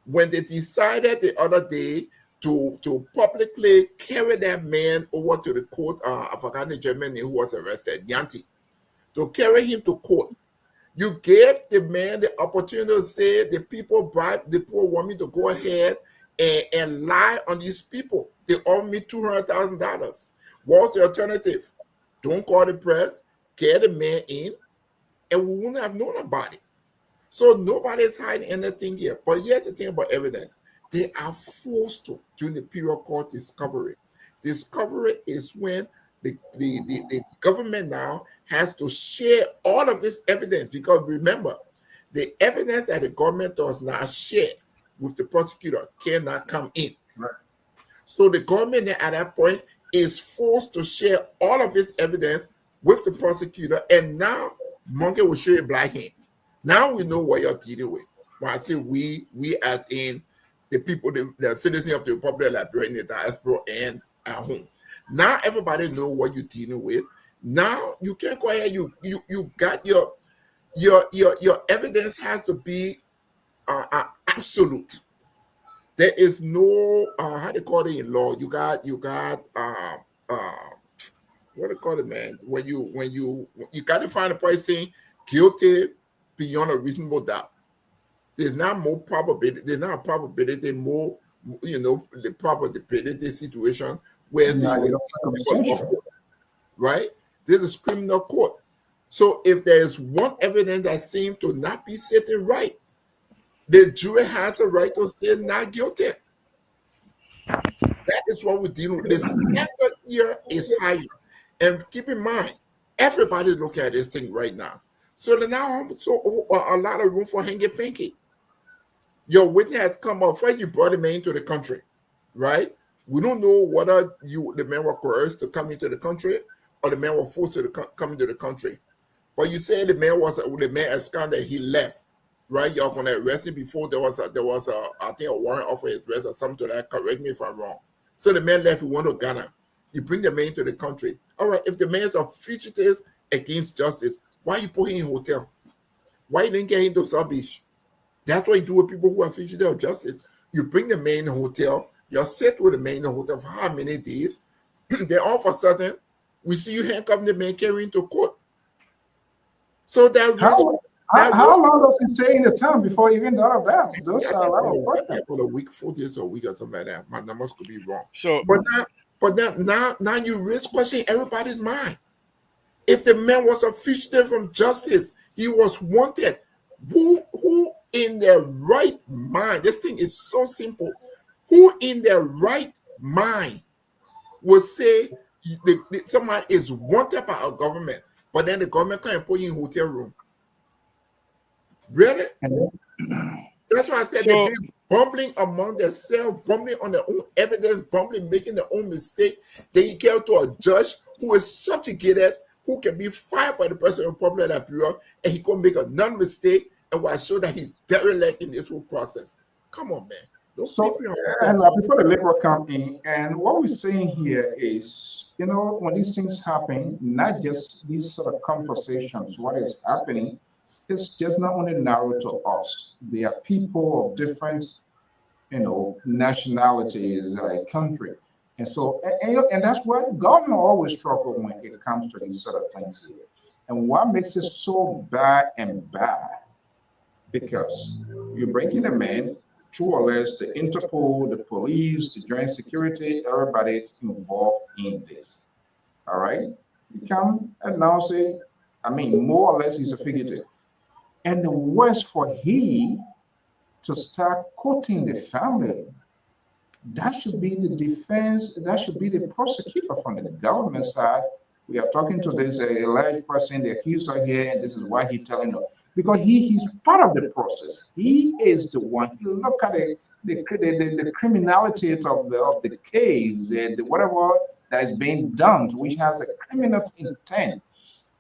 When they decided the other day to publicly carry that man over to the court, I forgot the gentleman who was arrested, Yanti, to carry him to court, you gave the man the opportunity to say the people want me to go ahead and lie on these people. They owe me $200,000. What's the alternative? Don't call the press, get the man in, and we wouldn't have known about it. So nobody is hiding anything here. But here's the thing about evidence. They are forced to during the period called discovery. Discovery is when the government now has to share all of this evidence, because remember, the evidence that the government does not share with the prosecutor cannot come in. Right. So the government at that point is forced to share all of this evidence with the prosecutor, and now monkey will show you black hand. Now we know what you're dealing with. When I say we as in the people, the citizens of the Republic of Liberia in the diaspora and at home. Now everybody know what you're dealing with. Now you can't go ahead. You got your evidence has to be absolute. There is no how they call it in law. You got what do you call it, man? When you got to find a person guilty beyond a reasonable doubt. There's not more probability. There's not a probability more. The probability situation where right. This is criminal court. So if there is one evidence that seems to not be sitting right, the jury has a right to say not guilty. That is what we're dealing with. The standard here is higher. And keep in mind, everybody's looking at this thing right now. So there's now a lot of room for hanky panky. Your witness has come up. First, you brought the man into the country, right? We don't know whether the man was coerced to come into the country or the man was forced to come into the country. But you say the man absconded, he left, right? Y'all gonna arrest him before there was I think a warrant of his arrest or something to that. Correct me if I'm wrong. So the man left. He went to Ghana. You bring the man into the country. All right. If the man is a fugitive against justice, why you put him in a hotel? Why you didn't get him to South Beach? That's what you do with people who are fugitive of justice. You bring the man in a hotel. You're set with the man in a hotel for how many days? Then all of a sudden, we see you handcuffing the man, carrying to court. So how long does he stay in the town before even thought of that? Those are a lot of questions. For a week, 4 days or a week or something like that. My numbers could be wrong. So, but now you raise question in everybody's mind. If the man was a fugitive from justice, he was wanted. Who in their right mind? This thing is so simple. Who in their right mind will say somebody is wanted by a government, but then the government can't put you in a hotel room? Really? That's why I said they've been bumbling among themselves, bumbling on their own evidence, bumbling, making their own mistake. Then you get to a judge who is subjugated, who can be fired by the president of the Republic of Liberia, and he can make a non-mistake. and will show that he's derelict in this whole process. Come on, man. Those So, people and before the labor come in, and what we're saying here is, when these things happen, not just these sort of conversations, what is happening, it's just not only narrow to us. There are people of different, nationalities, country. And so, and that's why government always struggle when it comes to these sort of things here. And what makes it so bad and bad, because you're breaking a man, true or less, the Interpol, the police, the joint security, everybody's involved in this. All right? You come and now say, more or less he's a fugitive. And the worst for he to start quoting the family, that should be the defense, that should be the prosecutor from the government side. We are talking to this alleged person, the accuser here, and this is why he's telling us. Because he's part of the process. He is the one. You look at the criminality of the case, whatever that is being done, which has a criminal intent.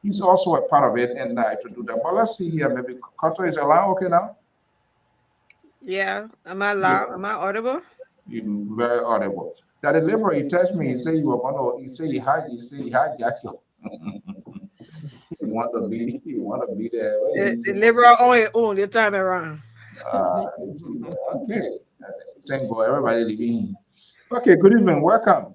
He's also a part of it, and to do that. But let's see here. Maybe Carter is allowed. Okay now. Yeah, am I loud? Am I audible? You're very audible. That the labor, he tells me, he say you were gonna, he say he hijack you. You want to be there. The liberal on his own the time around. Okay. Thank God, everybody living. Okay, good evening, welcome.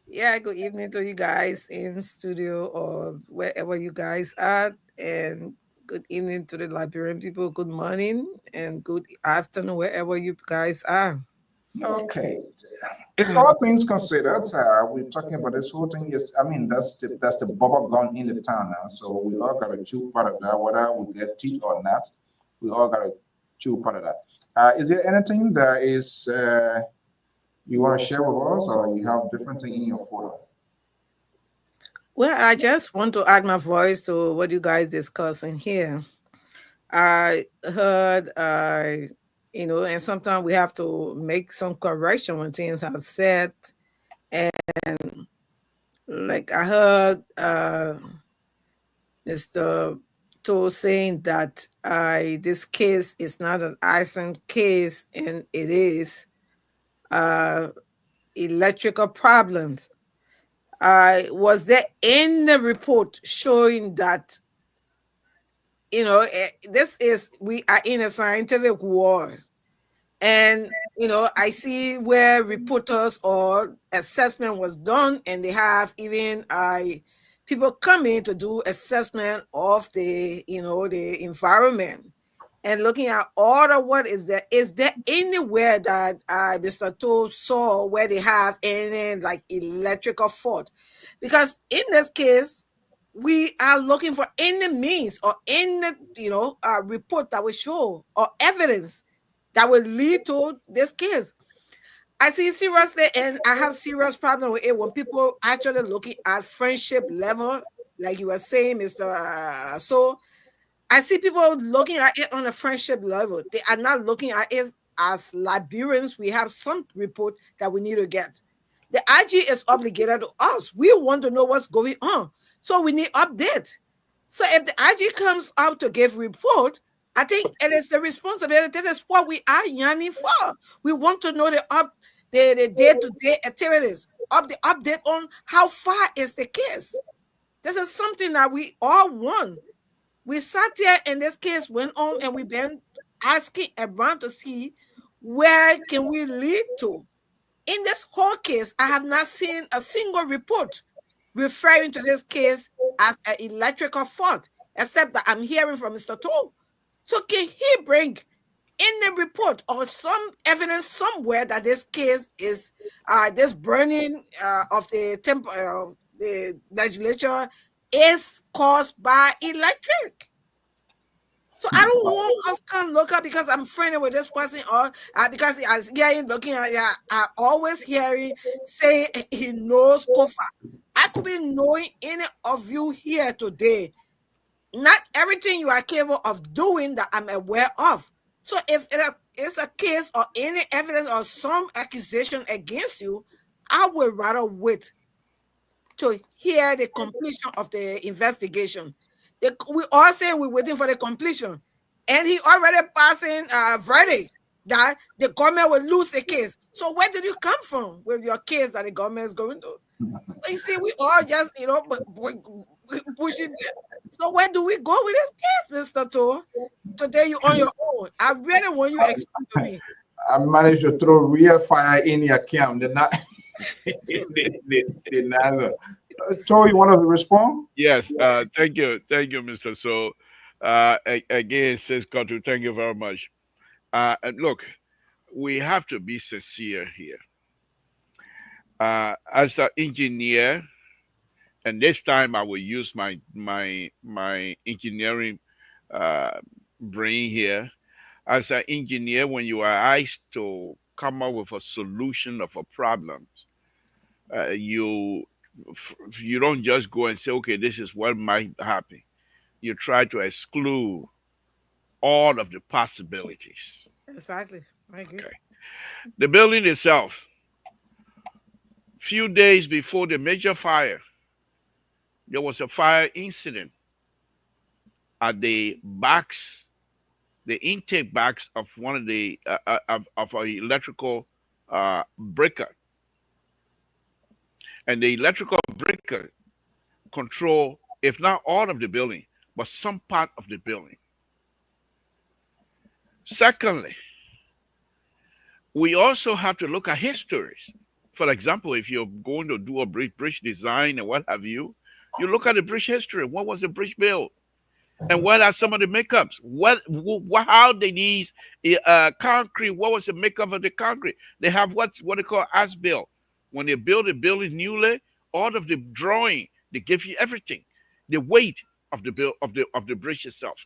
Yeah, good evening to you guys in studio or wherever you guys are, and good evening to the Liberian people. Good morning and good afternoon wherever you guys are. Okay, it's all things considered. We're talking about this whole thing. Is that's the bubble gone in the town now. So we all got to chew part of that, whether we get teeth or not. We all got to chew part of that. Is there anything that is you want to share with us, or you have different thing in your photo? Well, I just want to add my voice to what you guys discussing here. I heard, and sometimes we have to make some correction when things are said. And like I heard Mr. To saying that this case is not an arson case, and it is electrical problems. Was there any report showing that we are in a scientific war, and I see where reporters or assessment was done, and they have even people coming to do assessment of the the environment and looking at all of what is there. Is there anywhere that Mr. Toll saw where they have any like electrical fault? Because in this case, we are looking for any means or any report that will show or evidence that will lead to this case. I see seriously, and I have serious problem with it when people actually looking at friendship level, like you were saying, Mr. So I see people looking at it on a friendship level. They are not looking at it as Liberians. We have some report that we need to get. The IG is obligated to us. We want to know what's going on. So we need update. So if the IG comes out to give report, I think it is the responsibility. This is what we are yearning for. We want to know the day-to-day activities, the update on how far is the case. This is something that we all want. We sat here and this case went on, and we've been asking around to see where can we lead to. In this whole case, I have not seen a single report referring to this case as an electrical fault, except that I'm hearing from Mr. Toll. So can he bring in the report or some evidence somewhere that this case is this burning of the legislature is caused by electric? So I don't want us to look up because I'm friendly with this person, or because I was hearing looking at I always hearing say he knows Kofa. I could be knowing any of you here today. Not everything you are capable of doing that I'm aware of. So if it is a case or any evidence or some accusation against you, I would rather wait to hear the completion of the investigation. We all say we're waiting for the completion. and he already passing verdict that the government will lose the case. So where did you come from with your case that the government is going to? You see, we all just, pushing it. So where do we go with this case, Mr. To? Today you on your own. I really want you to explain to me. I managed to throw real fire in your camp. They're not. So you want to respond? Yes. Thank you, Mr. So. Again, says Kotu, thank you very much. And look, we have to be sincere here. As an engineer, and this time I will use my engineering brain here. As an engineer, when you are asked to come up with a solution of a problem, you don't just go and say, okay, this is what might happen. You try to exclude all of the possibilities. Exactly. I agree. Okay. The building itself, few days before the major fire, there was a fire incident at the intake box of one of the of an electrical breaker, and the electrical breaker control, if not all of the building, but some part of the building. Secondly, we also have to look at histories. For example, if you're going to do a bridge design and what have you, you look at the bridge history. What was the bridge built? And what are some of the makeups? How did these concrete, what was the makeup of the concrete? They have what they call as-built. When they build a building newly, all of the drawing, they give you everything. The weight of the bridge itself.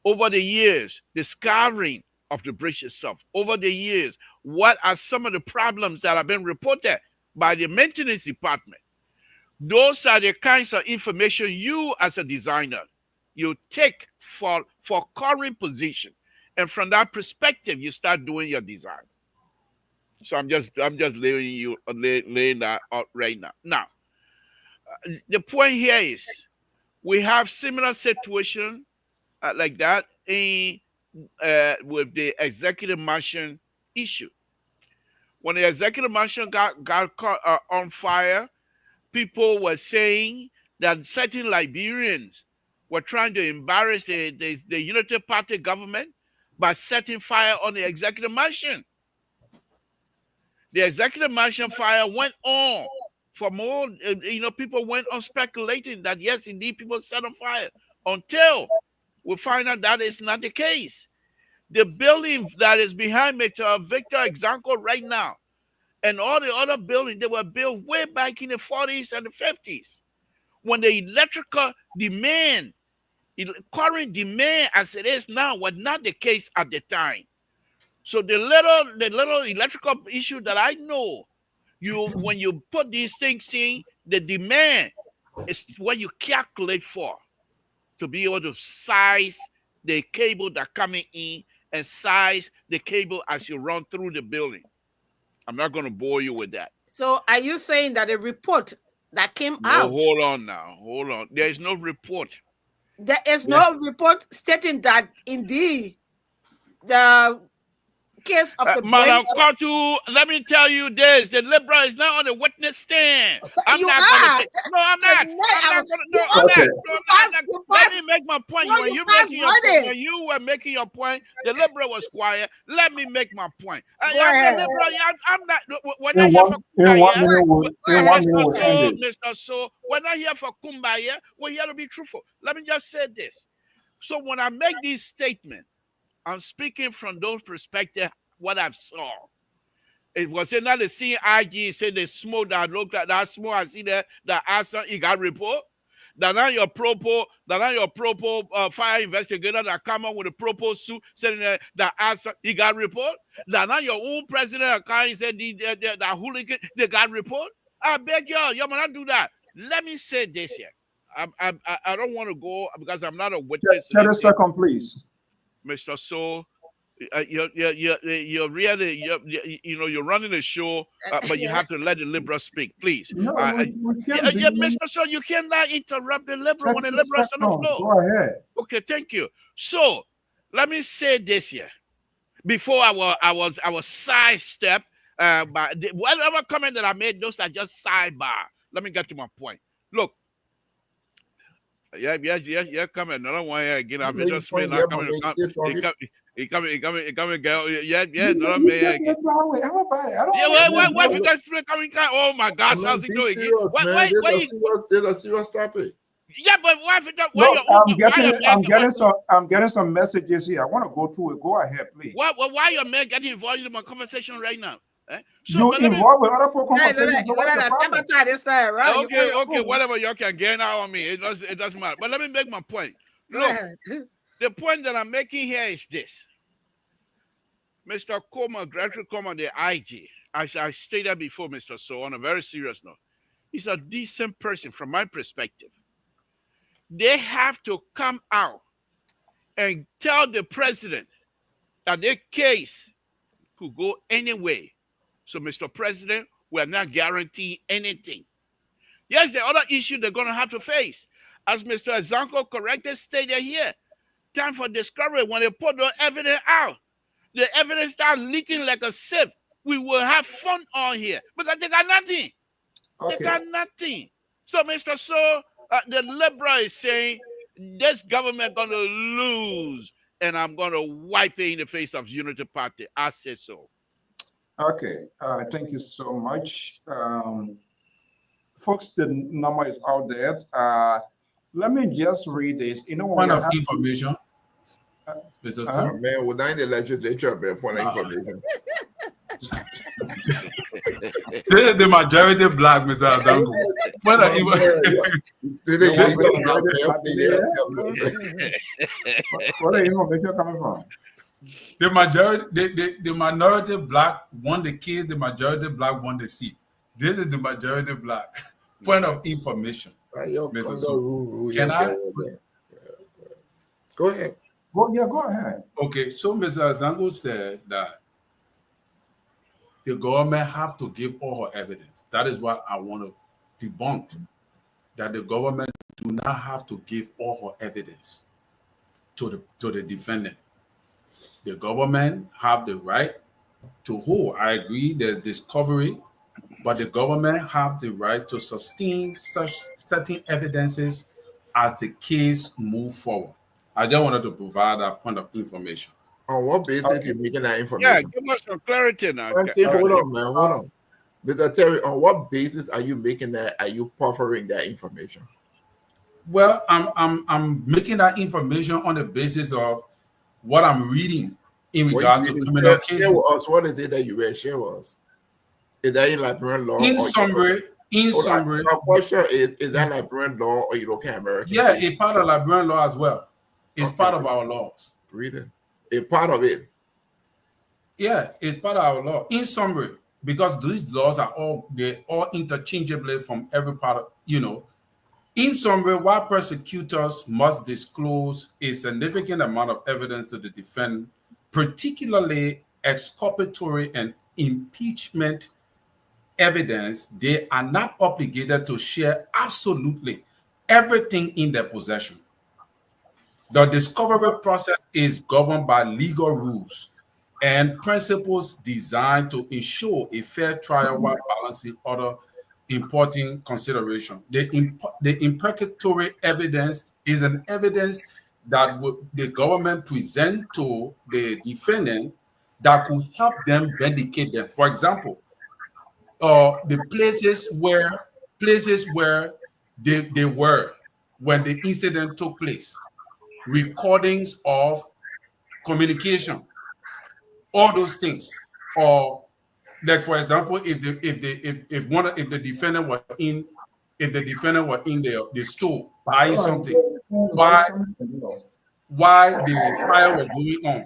Over the years, the scarring of the bridge itself. Over the years, what are some of the problems that have been reported by the maintenance department? Those are the kinds of information you, as a designer, you take for current position, and from that perspective, you start doing your design. So I'm just laying that out right now. Now, the point here is we have similar situation like that with the executive mansion issue. When the executive mansion got caught on fire, people were saying that certain Liberians were trying to embarrass the Unity Party government by setting fire on the executive mansion. The executive mansion fire went on for more, people went on speculating that yes, indeed, people set on fire, until we find out that is not the case. The building that is behind Mr. Victor Exanko right now, and all the other buildings, they were built way back in the 40s and the 50s, when the electrical demand, current demand as it is now, was not the case at the time. So the little electrical issue that I know, when you put these things in, the demand is what you calculate for, to be able to size the cable that coming in and size the cable as you run through the building. I'm not going to bore you with that. So are you saying that a report that came No, out? hold on now. Hold on. There is no report. There is no report stating that indeed the case of the Madam Kotu, let me tell you this: the Libra is not on the witness stand. I'm not going to. No, I'm not. Let me make my point. When you were making your point, the Libra was quiet. Let me make my point. I'm not. We're not here for Kumbaya. Mr. So, we're not here for Kumbaya. We're here to be truthful. Let me just say this. So when I make these statements, I'm speaking from those perspectives, what I saw. It was not the CIG said the smoke that looked like that smoke I see there, that answer he got report. That now your propo fire investigator that come up with a propo suit saying that answer he got report. That now your own president of County said that hooligan they got report. I beg y'all might not do that. Let me say this here. I don't want to go because I'm not a witness. 30 seconds, please. Mr. So, you're really, you're running a show, but you have to let the Libra speak, please. No, Mr. So, you cannot interrupt the Libra when the Libra is on the floor. Go ahead. Okay, thank you. So, let me say this here before I was sidestep by whatever comment that I made. Those are just sidebar. Let me get to my point. Look, yeah, coming. Another one here again. I'm just point not here, coming. He coming. Girl. Yeah. Another man here again. Yeah, why you guys coming? Oh my gosh, how's he doing? There's a serious topic. Yeah, but why? I'm getting some messages here. I want to go through it. Go ahead, please. Why your man getting involved in my conversation right now? So you involved with other people conversation. Okay, whatever y'all can get out on me. It doesn't matter. But let me make my point. Look, the point that I'm making here is this. Mr. Coleman, Gregory Coleman, the IG, as I stated before, Mr. So, on a very serious note, he's a decent person from my perspective. They have to come out and tell the president that their case could go any way. So, Mr. President, we're not guaranteeing anything. Yes, the other issue they're going to have to face, as Mr. Azanko correctly stated here, time for discovery. When they put the evidence out, the evidence starts leaking like a sieve. We will have fun on here because they got nothing. Okay. They got nothing. So, Mr. So, the Liberal is saying this government going to lose, and I'm going to wipe it in the face of Unity Party. I say so. Okay, thank you so much. Folks, the number is out there. Let me just read this. You know, point of information. Mr. Sir. Man, we're not in the legislature, but point of information. This is the majority black, Mr. Azango. Where the information coming from? The minority black won the case, the majority black won the seat. This is the majority black. Point of information. Mr. So, can I? Go ahead. Go ahead. Okay, so Mr. Azango said that the government have to give all her evidence. That is what I want to debunk. That the government do not have to give all her evidence to the defendant. The government have the right to hold. I agree there's discovery, but the government have the right to sustain such certain evidences as the case move forward. I just wanted to provide that point of information. On what basis you making that information? Yeah, give us some clarity now. Hold on, man. Hold on. Mr. Terry, on what basis are you making that? Are you buffering that information? Well, I'm making that information on the basis of what I'm reading in regards to criminal cases. Share with us. What is it that you read? Share with us. Is that in Liberian law? In summary. My question is that Liberian law or you look at American? Yeah, it's part of Liberian law as well. It's part of our laws. Read it. It's part of it. Yeah, it's part of our law. In summary, because these laws are all interchangeably from every part of, In summary, while prosecutors must disclose a significant amount of evidence to the defendant, particularly exculpatory and impeachment evidence, they are not obligated to share absolutely everything in their possession. The discovery process is governed by legal rules and principles designed to ensure a fair trial while balancing other important considerations. The imprecatory evidence is an evidence that the government present to the defendant that could help them vindicate them. For example, the places where they were when the incident took place, recordings of communication, all those things. Or, like for example, if the defendant was in the store buying something, while the fire was going on,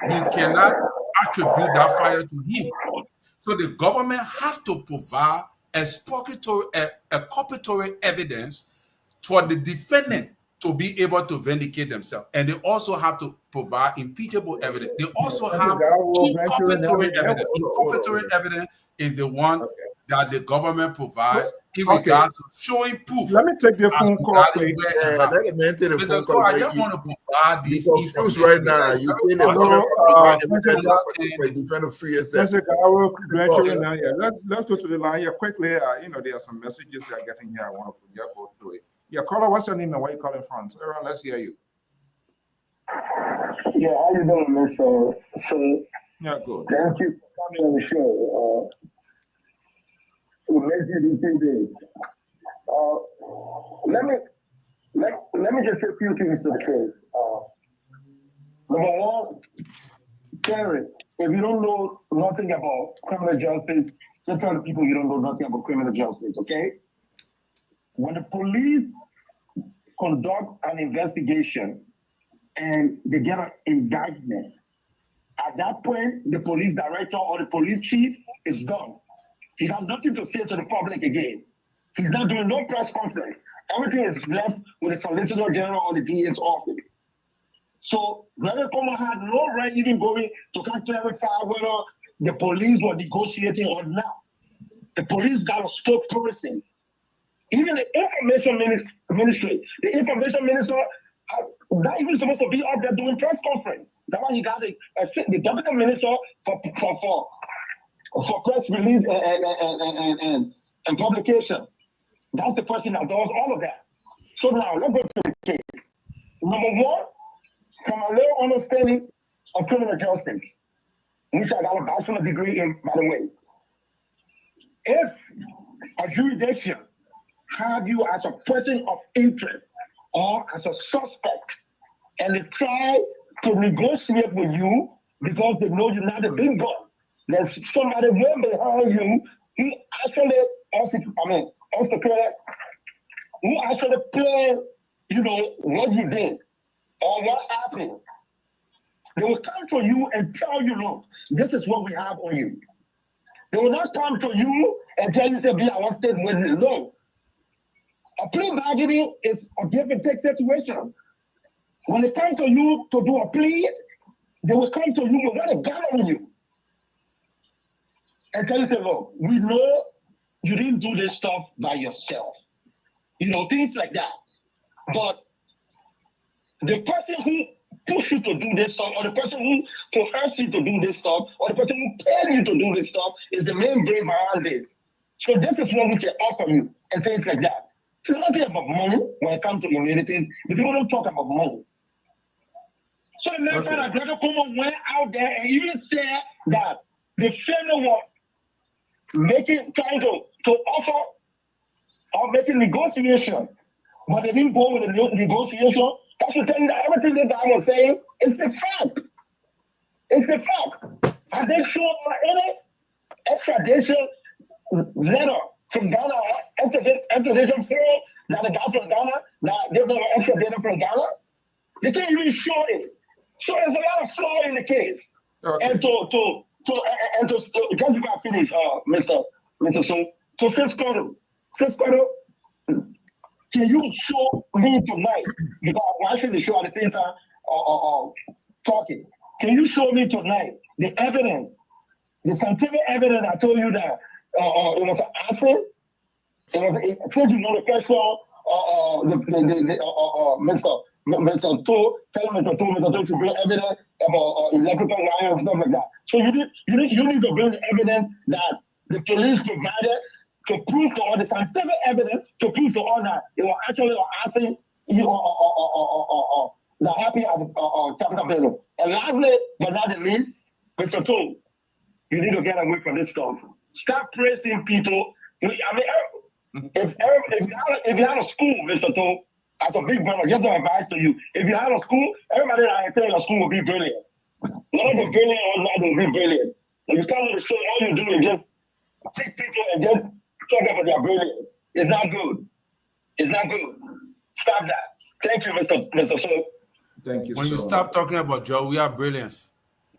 you cannot attribute that fire to him. So the government has to provide exculpatory evidence for the defendant to be able to vindicate themselves. And they also have to provide impeachable evidence. They also have inculpatory evidence. Inculpatory evidence is the one that the government provides in Okay. regards to showing proof. Let me take the as phone to call, that is please. where it Yeah, happened. let him maintain the Mr. phone Scott, I call. just want to provide You this confused information. right now. You say the government provide evidence for defend to free yourself. I will grant you now. Yeah, let's go to the line here quickly. You know, there are some messages we are getting here. I want to just go through it. Yeah, caller, what's your name and where you calling from? Aaron, let's hear you. Yeah, how you doing, Mr. So, yeah, good. Thank you for coming on the show. It makes you do 2 days. Let me just say a few things to the case. Number one, Terry, if you don't know nothing about criminal justice, just tell the people you don't know nothing about criminal justice, okay? When the police conduct an investigation and they get an indictment, at that point, the police director or the police chief is done. He has nothing to say to the public again. He's not doing no press conference. Everything is left with the Solicitor General or the DA's office. So Brother Como had no right even going to clarify whether the police were negotiating or not. The police got a spokesperson. Even the information ministry, the information minister, not even supposed to be up there doing press conference. That's why he got the deputy minister for press release and publication. That's the person that does all of that. So now let's go to the case. Number one, from a little understanding of criminal justice, which I got a bachelor's degree in, by the way. If a jurisdiction have you as a person of interest or as a suspect, and they try to negotiate with you because they know you're not a big gun, there's somebody way behind you who actually who actually planned, what you did or what happened. They will come to you and tell you, look, this is what we have on you. They will not come to you and tell you, say, be our state witness. No. A plea bargaining is a give and take situation. When they come to you to do a plea, they will come to you with a gun on you and tell you, say, look, we know you didn't do this stuff by yourself. Things like that. But the person who pushed you to do this stuff, or the person who coerced you to do this stuff, or the person who paid you to do this stuff is the main brain behind this. So this is what we can offer you, and things like that. It's nothing about money when it comes to immunities. The people don't talk about money. So the next time that Gregory Como went out there and even said that the family was trying to offer or making negotiation, but they didn't go with the negotiation. That's to tell you that everything that guy was saying is the fact. It's the fact. Have they shown any extradition letter from Ghana, extradition form that the guy from Ghana, that they're going to extradite from Ghana? They can't even show it. So there's a lot of flaw in the case. Okay. And to just before I finish, Mr. So, to Cisco, can you show me tonight, because I'm watching the show at the same time talking, can you show me tonight the evidence, the scientific evidence I told you that it was an accident? Since you know the first one, Mr. Mr. to bring evidence about electrical wire and stuff like that. So you need to bring the evidence that the police provided to prove to all the scientific evidence to prove to all that it was actually an accident that happened at Capitol Building. And lastly, but not the least, Mr. Tool, you need to get away from this stuff. Stop praising people. I mean, if you had a school, Mr. Tool, as a big brother, just an advice to you. If you had a school, everybody that I tell you a school will be brilliant. Not be brilliant or not will be brilliant. If you come to the show, all you do is just take people and just talk about their brilliance. It's not good. It's not good. Stop that. Thank you, Mr. So. Thank you. When you stop talking about Joe, we are brilliance.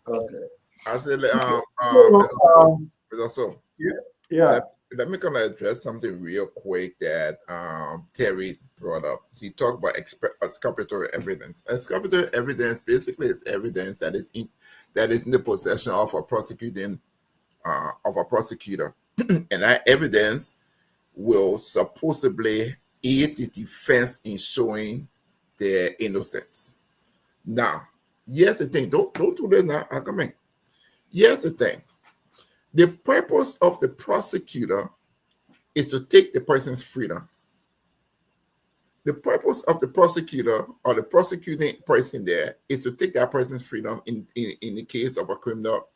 Okay. I said, So. Yeah. Let me kind of address something real quick that Terry brought up. He talked about exculpatory evidence. Exculpatory evidence basically is evidence that is in the possession of a prosecutor. and that evidence will supposedly aid the defense in showing their innocence. Now, here's the thing. Don't do this now. I'm coming. Here's the thing. The purpose of the prosecutor is to take the person's freedom. The purpose of the prosecutor or the prosecuting person there is to take that person's freedom in the case of a criminal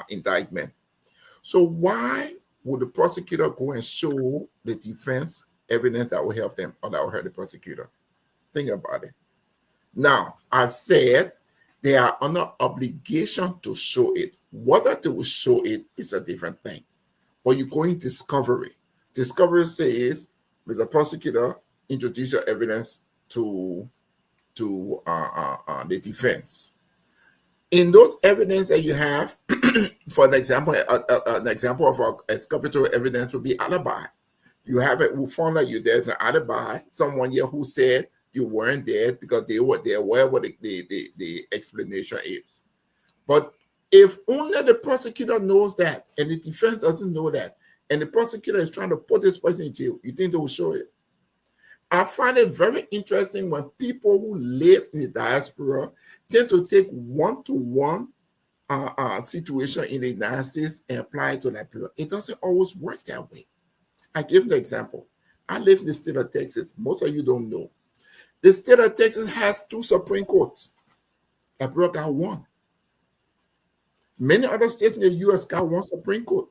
indictment. So why would the prosecutor go and show the defense evidence that will help them or that will hurt the prosecutor? Think about it. Now, I said they are under obligation to show it. Whether they will show it is a different thing. But you're going discovery. Discovery says, Mr. Prosecutor, introduce your evidence to the defense. In those evidence that you have, for an example of exculpatory evidence would be alibi. You have it. We found that there's an alibi. Someone here who said you weren't there because they were there. Whatever the explanation is. But if only the prosecutor knows that and the defense doesn't know that, and the prosecutor is trying to put this person in jail, you think they will show it? I find it very interesting when people who live in the diaspora tend to take one-to-one situation in the United States and apply it to Liberia. It doesn't always work that way. I give the example. I live in the state of Texas. Most of you don't know. The state of Texas has 2 Supreme Courts. Liberia got 1. Many other states in the U.S. got 1 Supreme Court.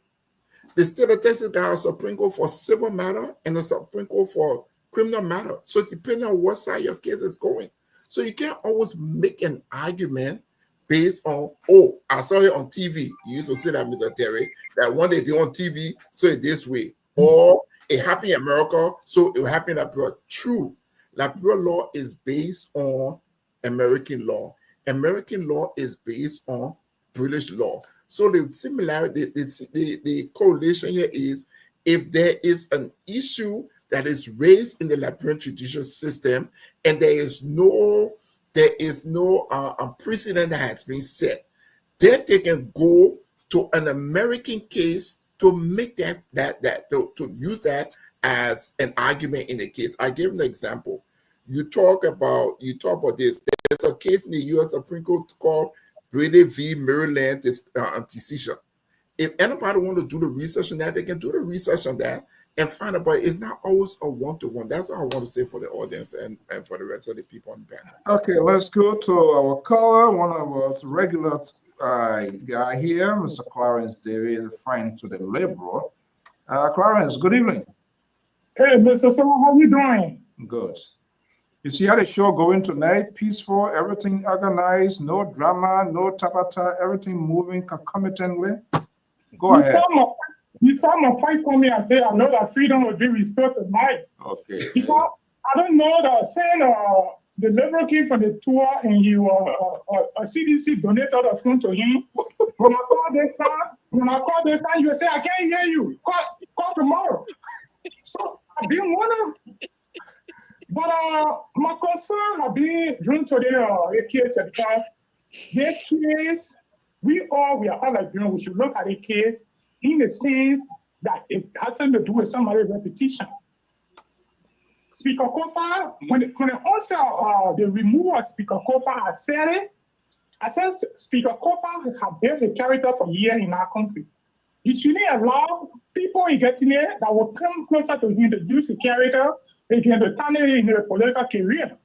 The state of Texas got a Supreme Court for civil matter and a Supreme Court for criminal matter. So depending on what side your case is going. So you can't always make an argument based on, oh, I saw it on TV. You used to say that, Mr. Terry, that one day they on TV, so it's this way. Or it happened in America, so it will happen in Liberia. True. Liberia law is based on American law. American law is based on British law. So the similarity, the correlation here is if there is an issue that is raised in the Liberian judicial system and there is no precedent that has been set, then they can go to an American case to make to use that as an argument in the case. I gave an example. You talk about this. There's a case in the U.S. Supreme Court called Brady v. Maryland decision. If anybody want to do the research on that, they can do the research on that and find out. But it's not always a one-to-one. That's what I want to say for the audience and for the rest of the people on the panel. Okay, let's go to our caller, one of our regular guy here, Mr. Clarence Davis, friend to the Liberal. Clarence, good evening. Hey, Mr. Summer, how you doing? Good. You see how the show going tonight? Peaceful, everything organized, no drama, no tabata, everything moving concomitantly. Go ahead. You saw my fight for me and say, I know that freedom will be restored tonight. Okay. Because I don't know that saying the Liberal came from the tour and he a CDC donated the phone to him. When I call this time, you say, I can't hear you. Call tomorrow. So I didn't want to. But my concern have been during today the case because the case, we are all Liberians. We should look at the case in the sense that it has something to do with somebody's repetition. Speaker Kofa, when also the removal of Speaker Kofa, I said Speaker Kofa has been the character for years in our country. He shouldn't allow people in getting there that will come closer to him to use the character again to turn it in a political career.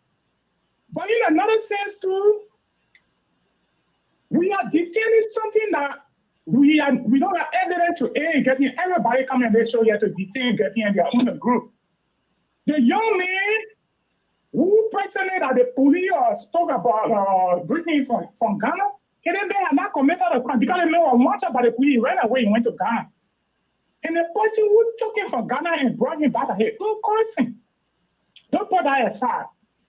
But in another sense too, we are defending something that we don't have evidence to aid getting everybody coming on this show here to defend getting in their own group. The young man who personally that the police spoke about bringing from Ghana, he didn't have not committed a crime because they know much about the police. He ran away and went to Ghana. And the person who took him from Ghana and brought him back here, don't curse him. Don't put that aside.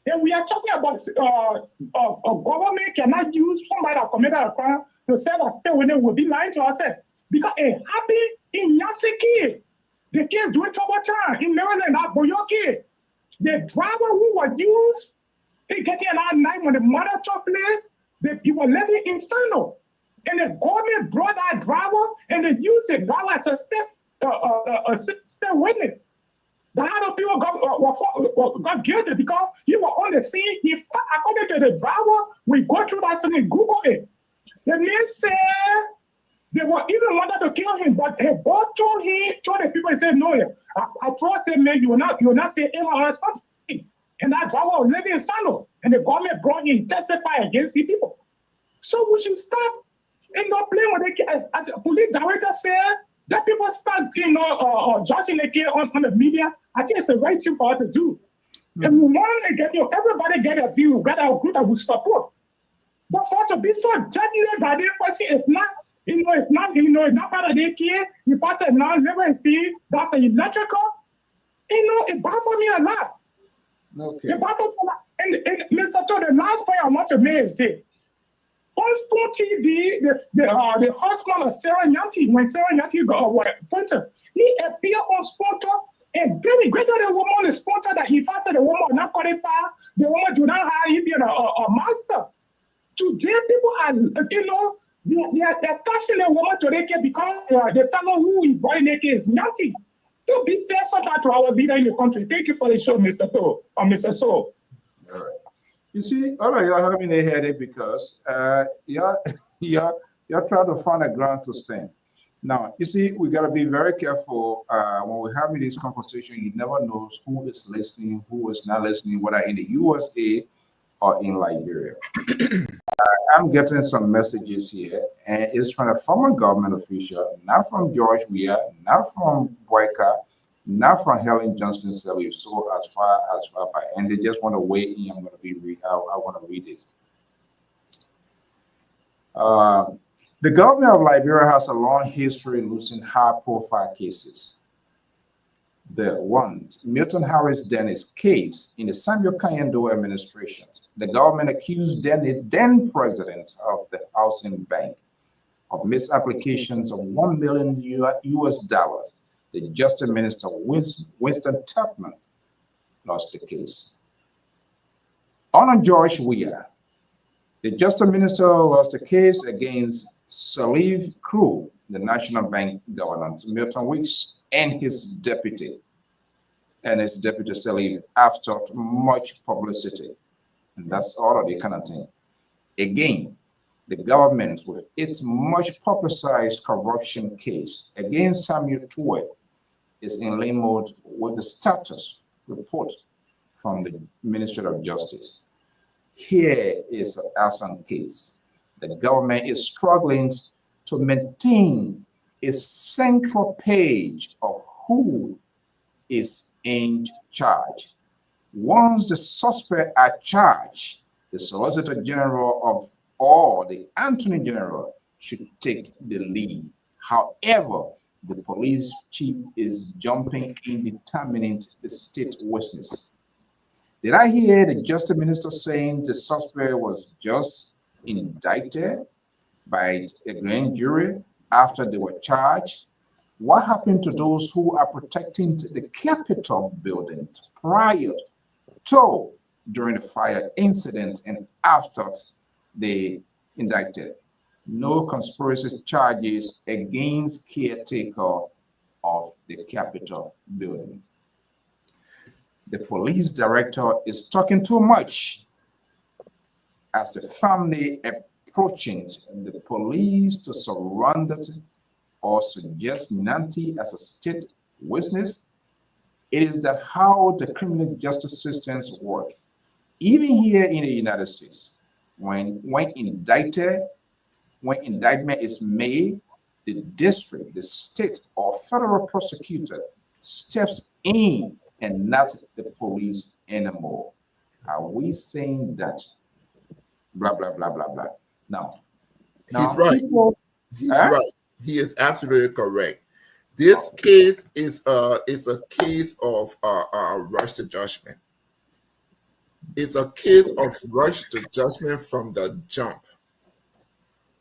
And we are talking about a government cannot use somebody that committed a crime to say that stay with them will be lying to ourselves. Because it happened in Yasiki. The kids doing trouble time in Maryland, that Boyoki. The driver who was used in getting that night when the murder took place, he was living in Sano. And the government brought that driver and they used the driver as a step state witness. The other people got guilty because he was on the scene. According to the driver, we go through that scene and Google it. The man said they were even wanted to kill him, but he both told the people, he said, no, I trust him, man, you will not say him or something. And that driver was living in Sano, and the government brought him testify against the people. So we should stop playing with the police director said that people start, judging the kid on the media. I think it's the right thing for us to do. And we want to get everybody get a view, get a group that will support. But for it to be so deadly that the person is not, it's not part of the kid. The person now never see that's electrical. It baffles me a lot. Okay. It baffles me a lot. And Mr. Todd, the last point I want to make is this. On Spoon TV, the husband of Sarah Nyanti, when Sarah Nyanti got appointed, he appeared on Spoon and very greater than woman is Spoon that he faster the woman not qualified, the woman do not have him being a master. Today, people are, they're touching the woman to make it because the fellow who is violating is Nyanti. To be fair, so that to our leader in the country. Thank you for the show, Mr. To or Mr. So. All right. You see, all of y'all having a headache because y'all trying to find a ground to stand. Now, you see, we got to be very careful when we're having this conversation. You never know who is listening, who is not listening, whether in the USA or in Liberia. I'm getting some messages here, and it's from a former government official, not from George Weah, not from Boyka, not from Helen Johnson Sirleaf. So as far back, and they just want to weigh in. I'm going to be I want to read it. The government of Liberia has a long history losing high-profile cases. The one, Milton Harris Dennis case in the Samuel Kayendo administration. The government accused then president of the Housing Bank of misapplications of $1 million US. The Justice Minister Winston Tubman lost the case. On George Weah, the Justice Minister lost the case against Sirleaf Crew, the National Bank governor, Milton Weeks, and his deputy Sirleaf after much publicity. And that's all of the kind of thing. Again, the government, with its much publicized corruption case against Samuel Tuwe, is in lane mode with the status report from the Ministry of Justice. Here is the Asan case. The government is struggling to maintain a central page of who is in charge. Once the suspects are charged, the Solicitor General or the Attorney General should take the lead. However, the police chief is jumping in determining the state witness. Did I hear the Justice Minister saying the suspect was just indicted by a grand jury after they were charged? What happened to those who are protecting the Capitol building prior to, during the fire incident, and after they indicted? No conspiracy charges against caretaker of the Capitol building. The police director is talking too much as the family approaching the police to surrender or suggest Nanti as a state witness. It is that how the criminal justice systems work. Even here in the United States, when indictment is made, the district, the state, or federal prosecutor steps in and not the police anymore. Are we saying that? Blah, blah, blah, blah, blah. Now he's right. He's right. He is absolutely correct. This case is a case of rush to judgment. It's a case of rush to judgment from the jump.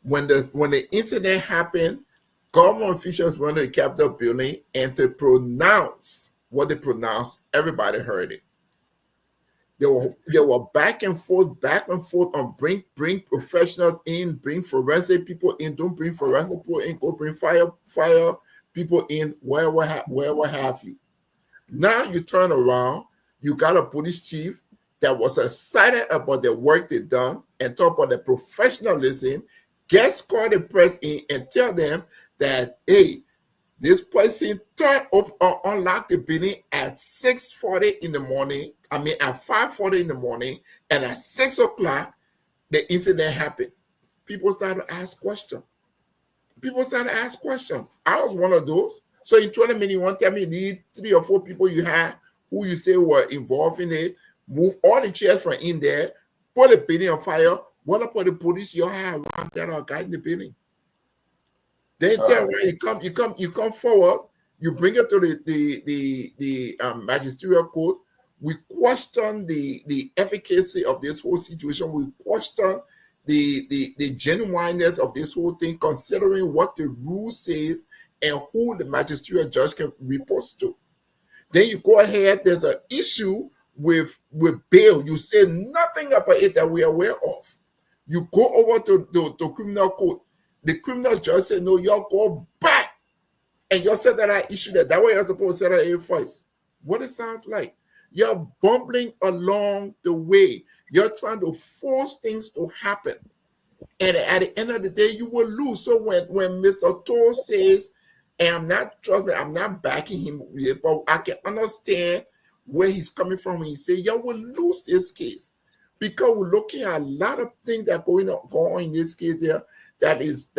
When the incident happened, government officials went to the Capitol building and to pronounce what they pronounced, everybody heard it. They were back and forth on bring professionals in, bring forensic people in, don't bring forensic people in, go bring fire people in wherever have you. Now you turn around, you got a police chief that was excited about the work they done and talk about the professionalism, gets called the press in and tell them that, hey, this person turned up or unlocked the building at 6:40 in the morning. I mean, at 5:40 in the morning, and at 6 o'clock, the incident happened. People started to ask questions. I was one of those. So in 20 minutes, you want to tell me you need 3 or 4 people you had who you say were involved in it, move all the chairs from in there, put the building on fire. What about the police you have around that are guiding the building? They tell you come forward, you bring it to the magisterial court. We question the efficacy of this whole situation. We question the genuineness of this whole thing, considering what the rule says and who the magisterial judge can report to. Then you go ahead, there's an issue with bail. You say nothing about it that we are aware of. You go over to criminal court. The criminal judge said, no, y'all go back. And y'all said that I issued that. That way you're supposed to say that here first. What it sounds like? You're bumbling along the way. You're trying to force things to happen. And at the end of the day, you will lose. So when Mr. Toll says, and I'm not backing him, but I can understand where he's coming from when he says, y'all will lose this case. Because we're looking at a lot of things that are going on in this case here that is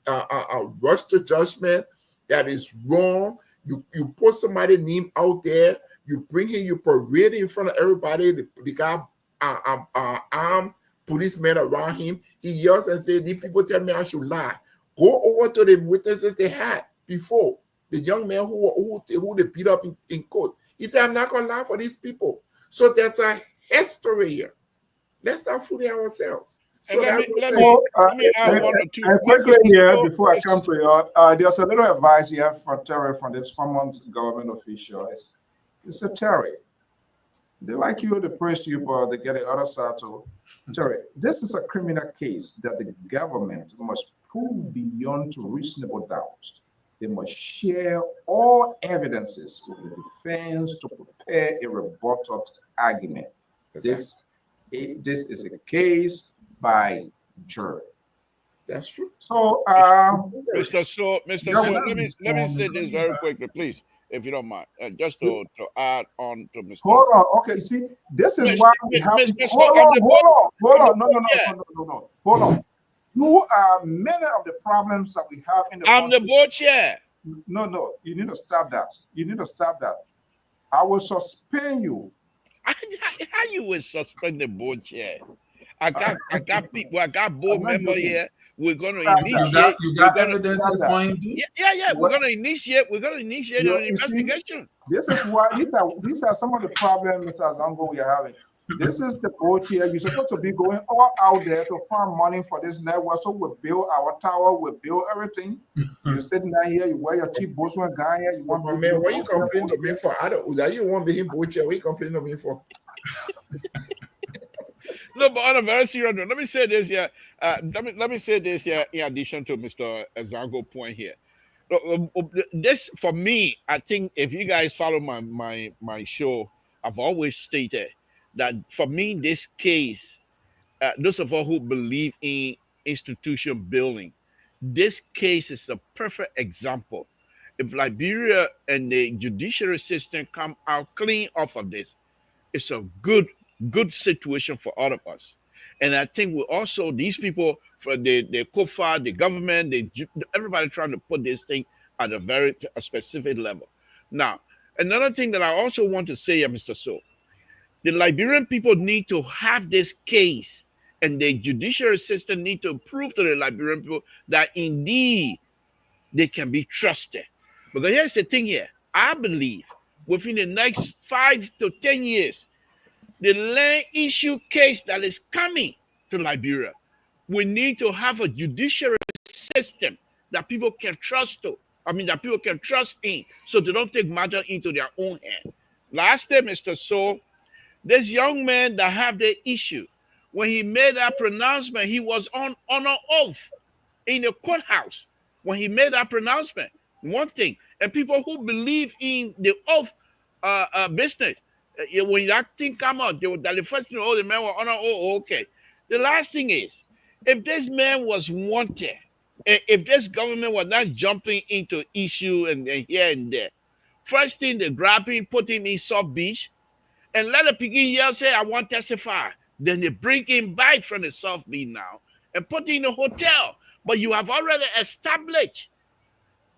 a rush to judgment, that is wrong. You put somebody's name out there, you bring him, you parade in front of everybody, the guy armed policemen around him, he yells and says, these people tell me I should lie. Go over to the witnesses they had before, the young man who they beat up in court. He said, I'm not going to lie for these people. So there's a history here. Let's not fool ourselves. So let me add one or two. Quickly here, before I come to you, there's a little advice here for Terry from this former government official. It's a Terry. They like you, they praise you, but they get the other side too. Terry, this is a criminal case that the government must prove beyond reasonable doubt. They must share all evidences with the defense to prepare a rebuttal argument. This is a case by jury. That's true. So, Mr. So, let me say this very quickly, please, if you don't mind, just to add on to Mr. Hold on. Okay, see, this is why we have. Hold on. No. Hold on. Who are many of the problems that we have in the I'm the board chair. No. You need to stop that. I will suspend you. How you will suspend the board chair? I got people. I got board member here. We're going to initiate. You got evidence going to? Yeah. We're going to initiate an investigation. This is why these are some of the problems, Mr. Azango, we are having. This is the board here. You're supposed to be going all out there to find money for this network. So we build our tower, we build everything. You're sitting down here, you wear your cheap Bosman guy here. You want man, what you complaining to me for? You don't want to be in board chair. What you complaining to me for? No, but on a very serious note, let me say this here. Let me say this here in addition to Mr. Azango's point here. This, for me, I think if you guys follow my show, I've always stated that for me, this case, those of us who believe in institution building, this case is a perfect example. If Liberia and the judiciary system come out clean off of this, it's a good situation for all of us. And I think we also, these people, for the COFA, the government, everybody trying to put this thing at a specific level. Now, another thing that I also want to say, Mr. So, the Liberian people need to have this case, and the judiciary system need to prove to the Liberian people that indeed they can be trusted. Because here's the thing here. I believe within the next 5 to 10 years, the land issue case that is coming to Liberia, we need to have a judiciary system that people can trust that people can trust in, so they don't take matters into their own hand. Last day, Mr. So, this young man that have the issue, when he made that pronouncement, he was on an oath in the courthouse. When he made that pronouncement, One thing. And people who believe in the oath business, when that thing come out, that the first thing, oh, the man will honor, oh, okay. The last thing is, if this man was wanted, if this government was not jumping into issue and here and there, first thing they grab him, put him in South Beach, and let the piggy yell, say, I want to testify. Then they bring him back from the South Beach now and put him in a hotel. But you have already established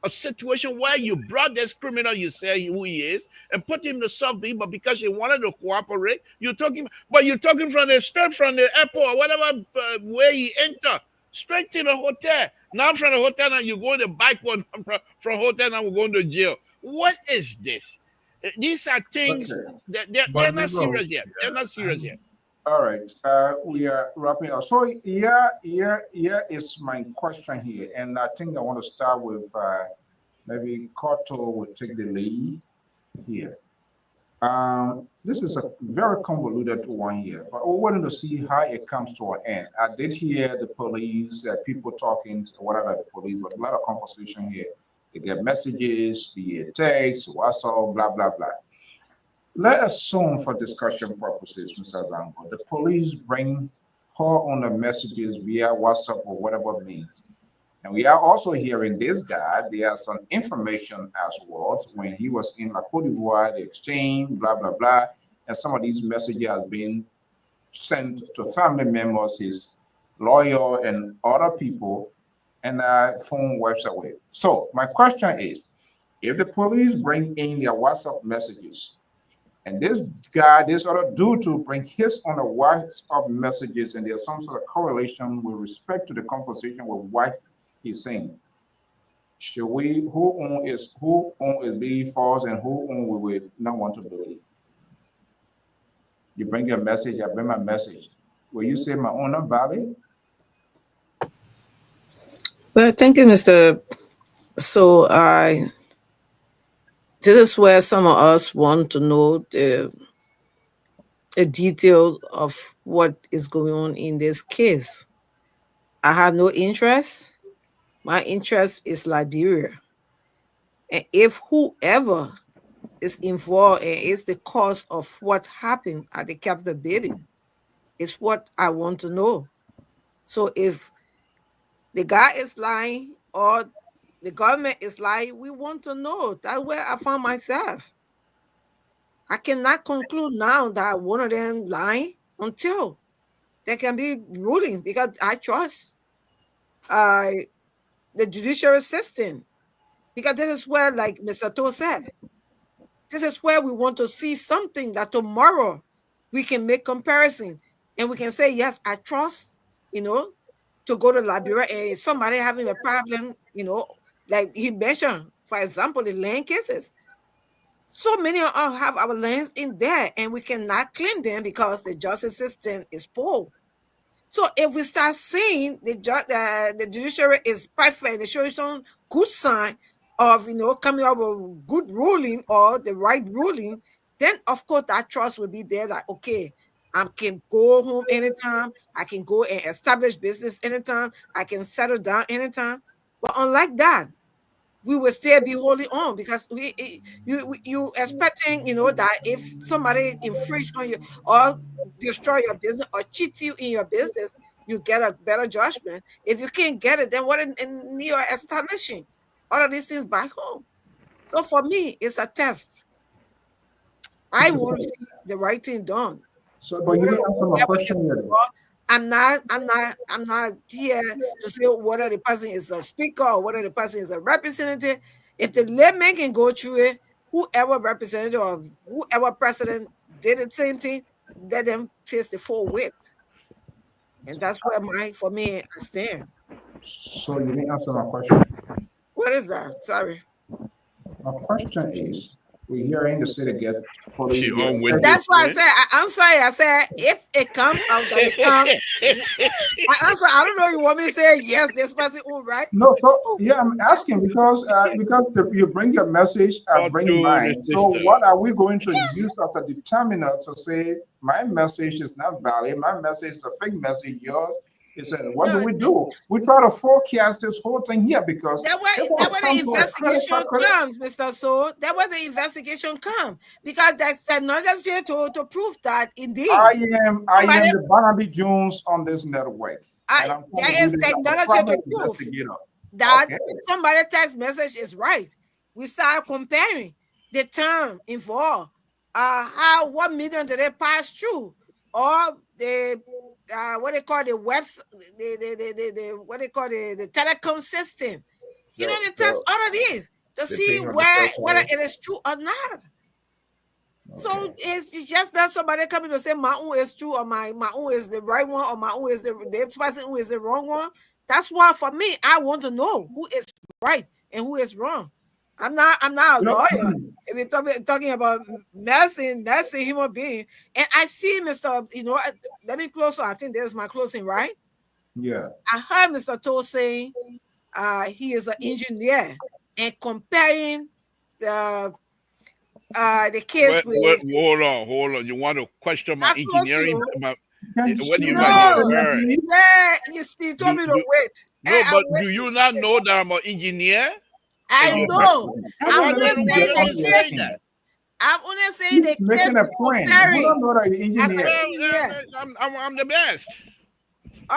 a situation where you brought this criminal, you say who he is, and put him in the South Beach, but because he wanted to cooperate, you're talking from the straight from the airport or whatever where he enter, straight to the hotel. Now from the hotel, now you're going to bike one from hotel, now we're going to jail. What is this? These are things that they're not serious yet. They're not serious yet. All right, we are wrapping up. So here is my question here, and I think I want to start with maybe Koto will take the lead here. This is a very convoluted one here, but we're wanting to see how it comes to an end. I did hear the police, people talking, whatever the police, but a lot of conversation here. They get messages, be it text, WhatsApp, blah, blah, blah. Let's assume for discussion purposes, Mr. Zango, the police bring her on the messages via WhatsApp or whatever it means. And we are also hearing this guy, there are some information as well when he was in La Côte d'Ivoire, the exchange, blah, blah, blah. And some of these messages have been sent to family members, his lawyer and other people, and phone website with. So my question is, if the police bring in their WhatsApp messages, and this guy, this other dude to bring his on the WhatsApp messages, and there's some sort of correlation with respect to the conversation with what he's saying. Should we, who on is being false and who on we would not want to believe? You bring your message, I bring my message. Will you say my own not valid? Well, thank you, Mr. So this is where some of us want to know the detail of what is going on in this case. I have no interest. My interest is Liberia. And if whoever is involved and is the cause of what happened at the Capitol building is what I want to know. So if the guy is lying or the government is lying, we want to know. That's where I found myself. I cannot conclude now that one of them lying until there can be ruling, because I trust the judiciary system. Because this is where, like Mr. To said, this is where we want to see something that tomorrow we can make comparison and we can say, yes, I trust, to go to Liberia and somebody having a problem, like he mentioned, for example, the land cases. So many of us have our lands in there and we cannot claim them because the justice system is poor. So if we start seeing the judiciary is perfect, they show some good sign of, coming up with a good ruling or the right ruling, then of course that trust will be there, like, okay, I can go home anytime. I can go and establish business anytime. I can settle down anytime. But unlike that, we will still be holding on because you expecting, that if somebody infringe on you or destroy your business or cheat you in your business, you get a better judgment. If you can't get it, then what in you are establishing all of these things back home? So for me, it's a test. I want to see the right thing done. So, but you didn't answer my question yet. I'm not here to say whether the person is a speaker or whether the person is a representative. If the layman can go through it, whoever representative or whoever president did the same thing, let them face the full weight. And that's where for me, I stand. So you didn't answer my question. What is that? Sorry. My question is, we're hearing the city get police. That's why I said, I'm sorry. I said, if it comes out, that it comes. I answer, I don't know if you want me to say, yes, this person, all right? No, so, yeah, I'm asking because you bring your message, I bring mine. So what are we going to use as a determinant to say, my message is not valid, my message is a fake message, yours He said, what do we do? We try to forecast this whole thing here because that way the investigation comes, Mr. So. That way the investigation comes because that's technology to prove that indeed. I am the Barnaby Jones on this network. There is technology to prove that somebody text message is right. We start comparing the time involved, what medium did they pass through, or the what they call the what they call the telecom system. So, they test all of these to see whether it is true or not. Okay. So it's just not somebody coming to say my own is true or my own is the right one or my own is the person who is the wrong one. That's why for me, I want to know who is right and who is wrong. I'm not a lawyer. If we're talking about nursing human being, and I see Mr. Let me close. I think there's my closing, right? Yeah. I heard Mr. Toll saying he is an engineer and comparing the case with. Hold on. You want to question my engineering? What do you Yeah, you told me to wait. No, but do you not know that I'm an engineer? I know. I'm only saying the case. I'm only saying the case. Making a point. You don't know that you're engineer. I'm the best.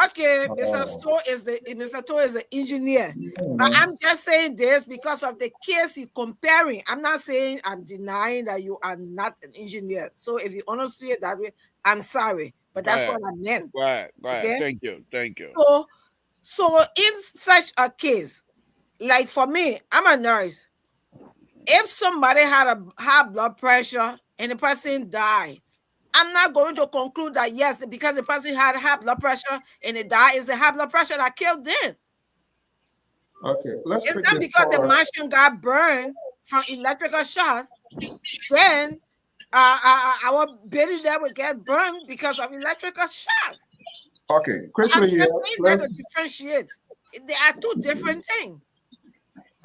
Okay, Mr. Toe is an engineer. But I'm just saying this because of the case you're comparing. I'm not saying I'm denying that you are not an engineer. So if you understood it that way, I'm sorry. But that's what I meant. Right. Okay? Thank you. So in such a case, like for me, I'm a nurse. If somebody had a high blood pressure and the person died, I'm not going to conclude that yes, because the person had high blood pressure and it died, is the high blood pressure that killed them. Okay, it's not because the machine got burned from electrical shock, then our baby that would get burned because of electrical shock. Okay, quickly here. Let's differentiate. They are two different things.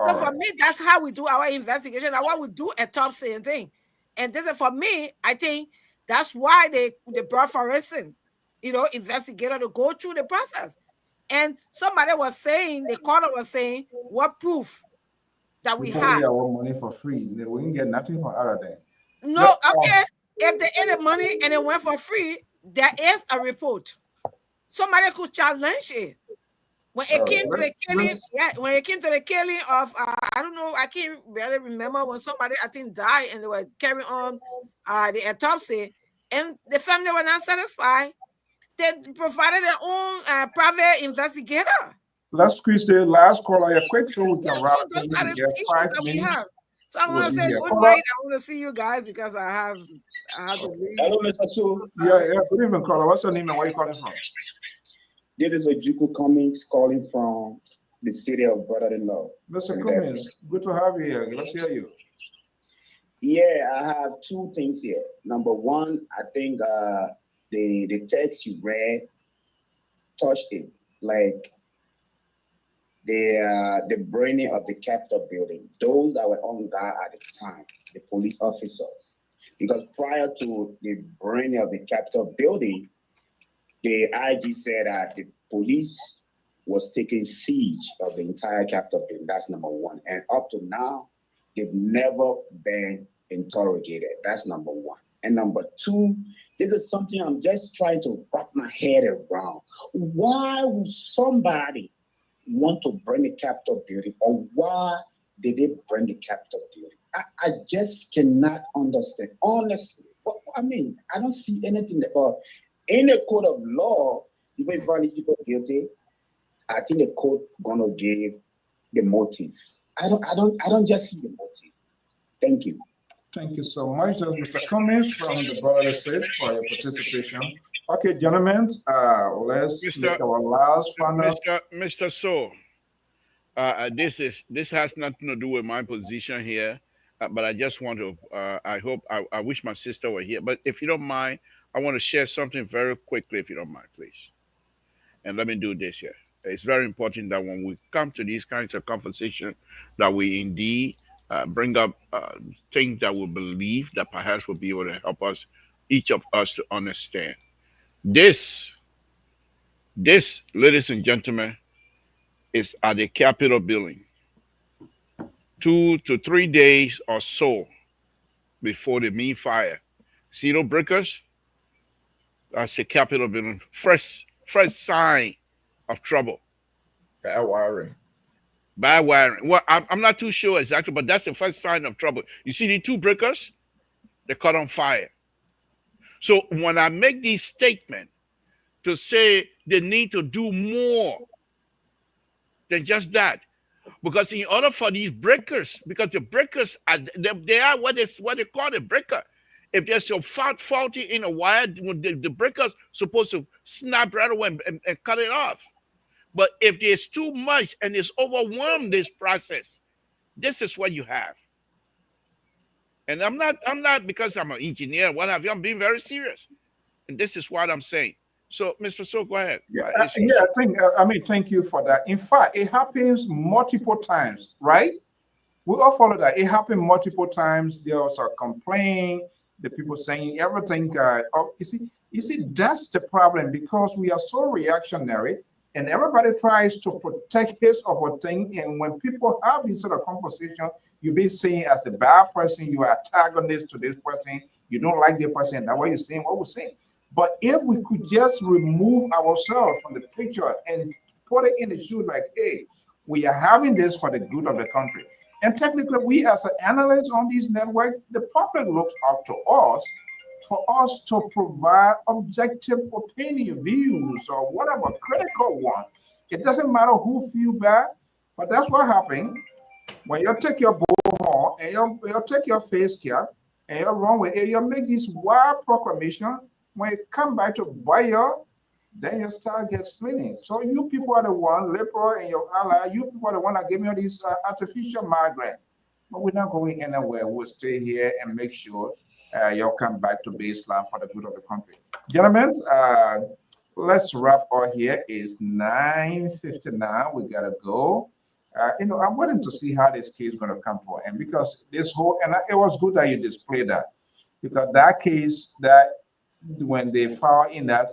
So for me, that's how we do our investigation. That's what we do at top saying thing. And this is for me, I think that's why they brought forensic, investigator to go through the process. And somebody was saying, the caller was saying, what proof that we have? Our money for free. We didn't get nothing from out of that. No, okay. If they ate the money and it went for free, there is a report. Somebody could challenge it. When it came to the killing, when it came to the killing of, I don't know, I can't really remember when somebody, I think, died and they were carrying on the autopsy, and the family were not satisfied. They provided their own private investigator. Let's squeeze the last caller here quick so we can wrap up. Those are the issues that we have. So I want to say good night. I want to see you guys because I have to leave. Hello, Mr. Su. Yeah. Good evening, caller. What's your name and where are you calling from? This is Ojukwu Cummings calling from the city of Brotherly Love. Mr. Cummings, good to have you here. Let's hear you. Yeah, I have two things here. Number one, I think the text you read touched it, like the burning of the Capitol building. Those that were on guard at the time, the police officers, because prior to the burning of the Capitol building, the IG said that the police was taking siege of the entire Capitol building. That's number one. And up to now, they've never been interrogated. That's number one. And number two, this is something I'm just trying to wrap my head around. Why would somebody want to burn the Capitol building, or why did they burn the Capitol building? I just cannot understand. Honestly, I mean, I don't see anything about. In the code of law, if you find these people guilty, I think the court gonna give the motive. I don't just see the motive. Thank you. Thank you so much, Mr. Cummings from the Brotherly State for your participation. Okay, gentlemen, let's make our last final. Mr. So, this has nothing to do with my position here, but I just want to. I wish my sister were here, but if you don't mind, I want to share something very quickly, if you don't mind, please. And let me do this here. It's very important that when we come to these kinds of conversations, that we indeed bring up things that we believe that perhaps will be able to help us, each of us, to understand. This This, ladies and gentlemen, is at the Capitol building. 2 to 3 days or so before the main fire. See those breakers? That's the Capitol building. Fresh sign of trouble. Bad wiring. Bad wiring. Well, I'm not too sure exactly, but that's the first sign of trouble. You see the two breakers? They caught on fire. So when I make these statements to say they need to do more than just that, because in order for these breakers, because the breakers are they are what they call a breaker. If there's a faulty in a wire, the breaker's supposed to snap right away and cut it off. But if there's too much and it's overwhelmed this process, this is what you have. And I'm not because I'm an engineer, what have you, I'm being very serious. And this is what I'm saying. So, Mr. So, go ahead. Thank you for that. In fact, it happens multiple times, right? We all follow that. It happened multiple times. There was a complaint, the people saying everything. You see, that's the problem, because we are so reactionary and everybody tries to protect his or her thing. And when people have this sort of conversation, you be seen as the bad person, you are antagonist to this person, you don't like the person, that's why you're saying what we're saying. But if we could just remove ourselves from the picture and put it in the shoe like, hey, we are having this for the good of the country. And technically, we as an analyst on this network, the public looks up to us for us to provide objective opinion, views, or whatever, critical one. It doesn't matter who feel bad, but that's what happened when you take your bullhorn and you take your face cap and you run with it, you make this wild proclamation. When you come back to buy you, then you start get splitting. So you people are the one, LIBERIA and your ally, you people are the one that give me this artificial migraine. But we're not going anywhere. We'll stay here and make sure you'll come back to baseline for the good of the country. Gentlemen, let's wrap up here. It's 9:59. We gotta go. I'm waiting to see how this case is going to come to an end, because this whole, and it was good that you displayed that, because that case, that when they filed in that,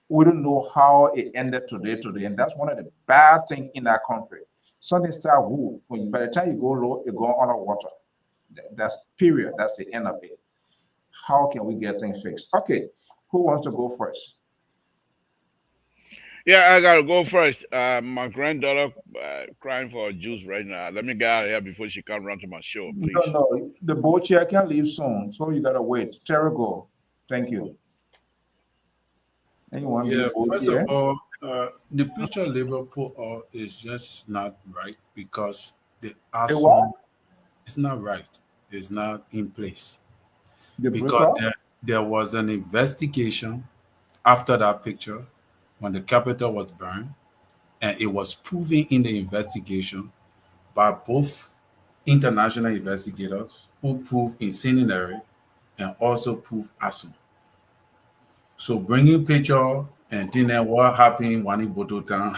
we don't know how it ended today, and that's one of the bad things in our country. Something start when by the time you go low, you go underwater. That's period. That's the end of it. How can we get things fixed? Okay, who wants to go first? Yeah, I gotta go first. My granddaughter crying for a juice right now. Let me get out of here before she can run to my show, please. No, the boat chair can leave soon, so you gotta wait. Terry, go. Thank you. Anyone? Yeah, first of all, the picture label put out is just not right, because the arson is not right. It's not in place. Because there was an investigation after that picture when the Capitol was burned, and it was proven in the investigation by both international investigators who proved incendiary and also proved arson. So bringing picture and then what happened when in Bototan,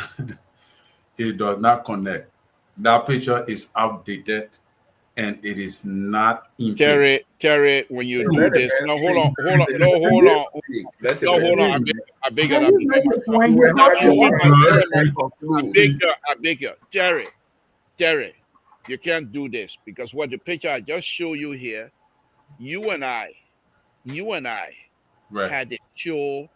it does not connect. That picture is outdated and it is not in place. Terry, when you do this, no, hold on. I beg you. Terry, you can't do this, because what the picture I just showed you here, you and I had a show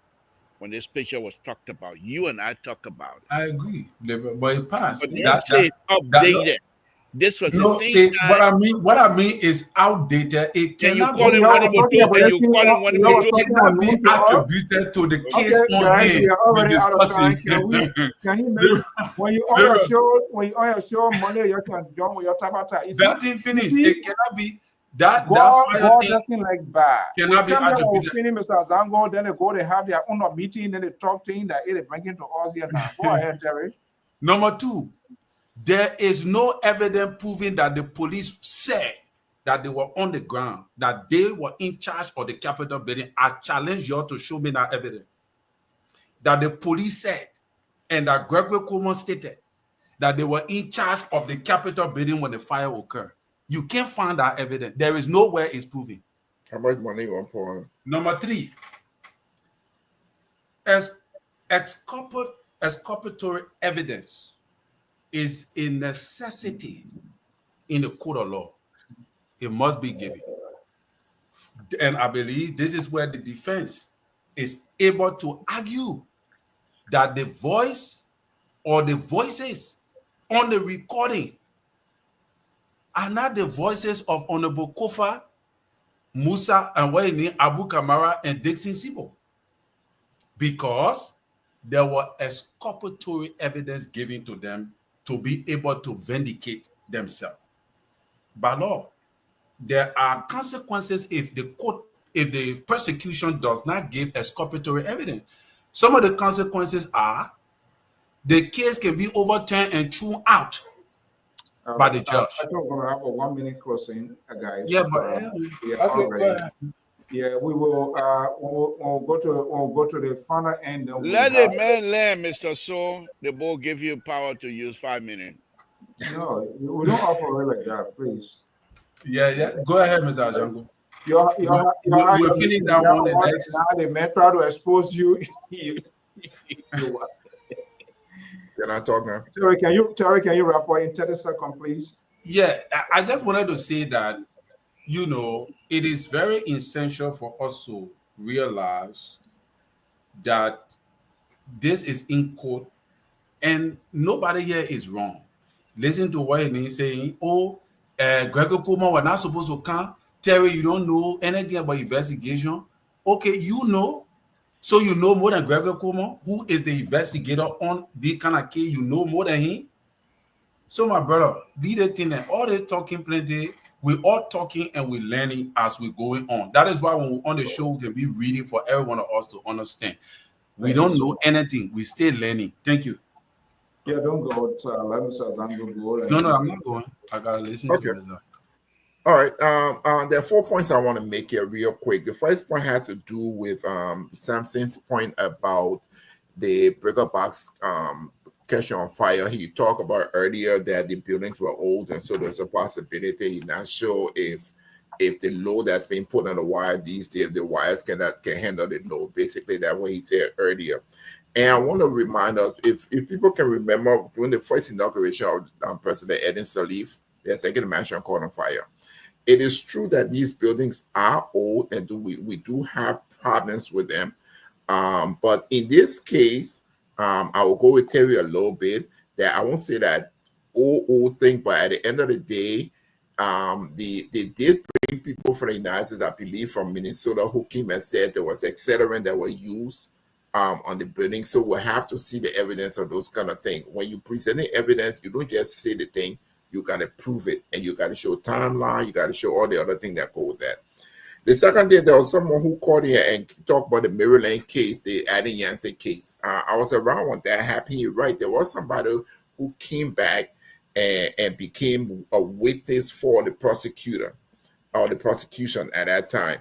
when this picture was talked about. You and I talked about it. I agree, but it passed. But that updated. This was the same time. What I mean is outdated. It cannot be attributed to the case on hand. When you on your show Monday, you can join with your tabata. That thing finished. It cannot be that God doesn't like bad. Cannot be attributed. Mr. Zango, then they go, they have their own meeting, then they talk things that they bring into us here now. Go ahead, Terry. Number two, there is no evidence proving that the police said that they were on the ground, that they were in charge of the Capitol building. I challenge you all to show me that evidence. That the police said, and that Gregory Coleman stated, that they were in charge of the Capitol building when the fire occurred. You can't find that evidence. There is nowhere it's proven. How much money you want for? Number three, as exculpatory evidence is a necessity in the court of law. It must be given. And I believe this is where the defense is able to argue that the voice or the voices on the recording are not the voices of Honorable Kofa, Musa, and Abu Kamara and Dixon Sibo, because there was exculpatory evidence given to them to be able to vindicate themselves. By law, there are consequences if the prosecution does not give exculpatory evidence. Some of the consequences are the case can be overturned and thrown out by the judge. I think we're going to have a 1 minute closing, guys. Yeah, but yeah, we will. We'll go to the final end. Let the man learn, Mr. So. The board give you power to use 5 minutes. No, we don't operate like that, please. Yeah. Go ahead, Mr. Ajango. We're feeling that one. Now they may try to expose you. You're not talking. Terry, can you wrap up in 30 seconds, please? Yeah, I just wanted to say that, it is very essential for us to realize that this is in court and nobody here is wrong. Listen to what he's saying. Gregor Kuma was not supposed to come. Terry, you don't know anything about investigation. Okay, so you know more than Gregor Kuma, who is the investigator on the kind of case. You know more than him. So my brother, lead the thing and all the talking plenty. We're all talking and we're learning as we're going on. That is why when we're on the show, we can be reading for every one of us to understand. We don't know anything. We're still learning. Thank you. Yeah, don't go. Let Mr. Zango go. No, I'm not going. I gotta listen to this. All right. There are 4 points I want to make here real quick. The first point has to do with Samson's point about the breaker box catching on fire. He talked about earlier that the buildings were old, and so there's a possibility. He's not sure if the load that's being put on the wire these days, the wires can handle the load. Basically, that's what he said earlier. And I want to remind us, if people can remember, during the first inauguration of President Edin Salif, the executive mansion caught on fire. It is true that these buildings are old and we do have problems with them. But in this case, I will go with Terry a little bit, that I won't say that old thing, but at the end of the day, they did bring people from the United States, I believe from Minnesota, who came and said there was accelerant that were used on the building. So we'll have to see the evidence of those kind of things. When you present the evidence, you don't just say the thing, you got to prove it, and you got to show timeline, you got to show all the other things that go with that. The second thing, there was someone who called here and talked about the Maryland case, the Adam Yancey case. I was around when that happened. You're right. There was somebody who came back and became a witness for the prosecutor or the prosecution at that time.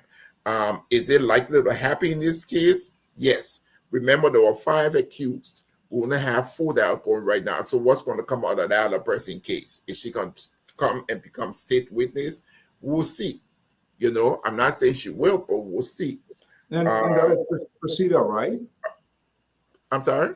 Is it likely to happen in this case? Yes. Remember, there were 5 accused. We only have 4 that are going right now. So what's going to come out of that other person case? Is she going to come and become state witness? We'll see. I'm not saying she will, but we'll see. And that is procedure, right? I'm sorry?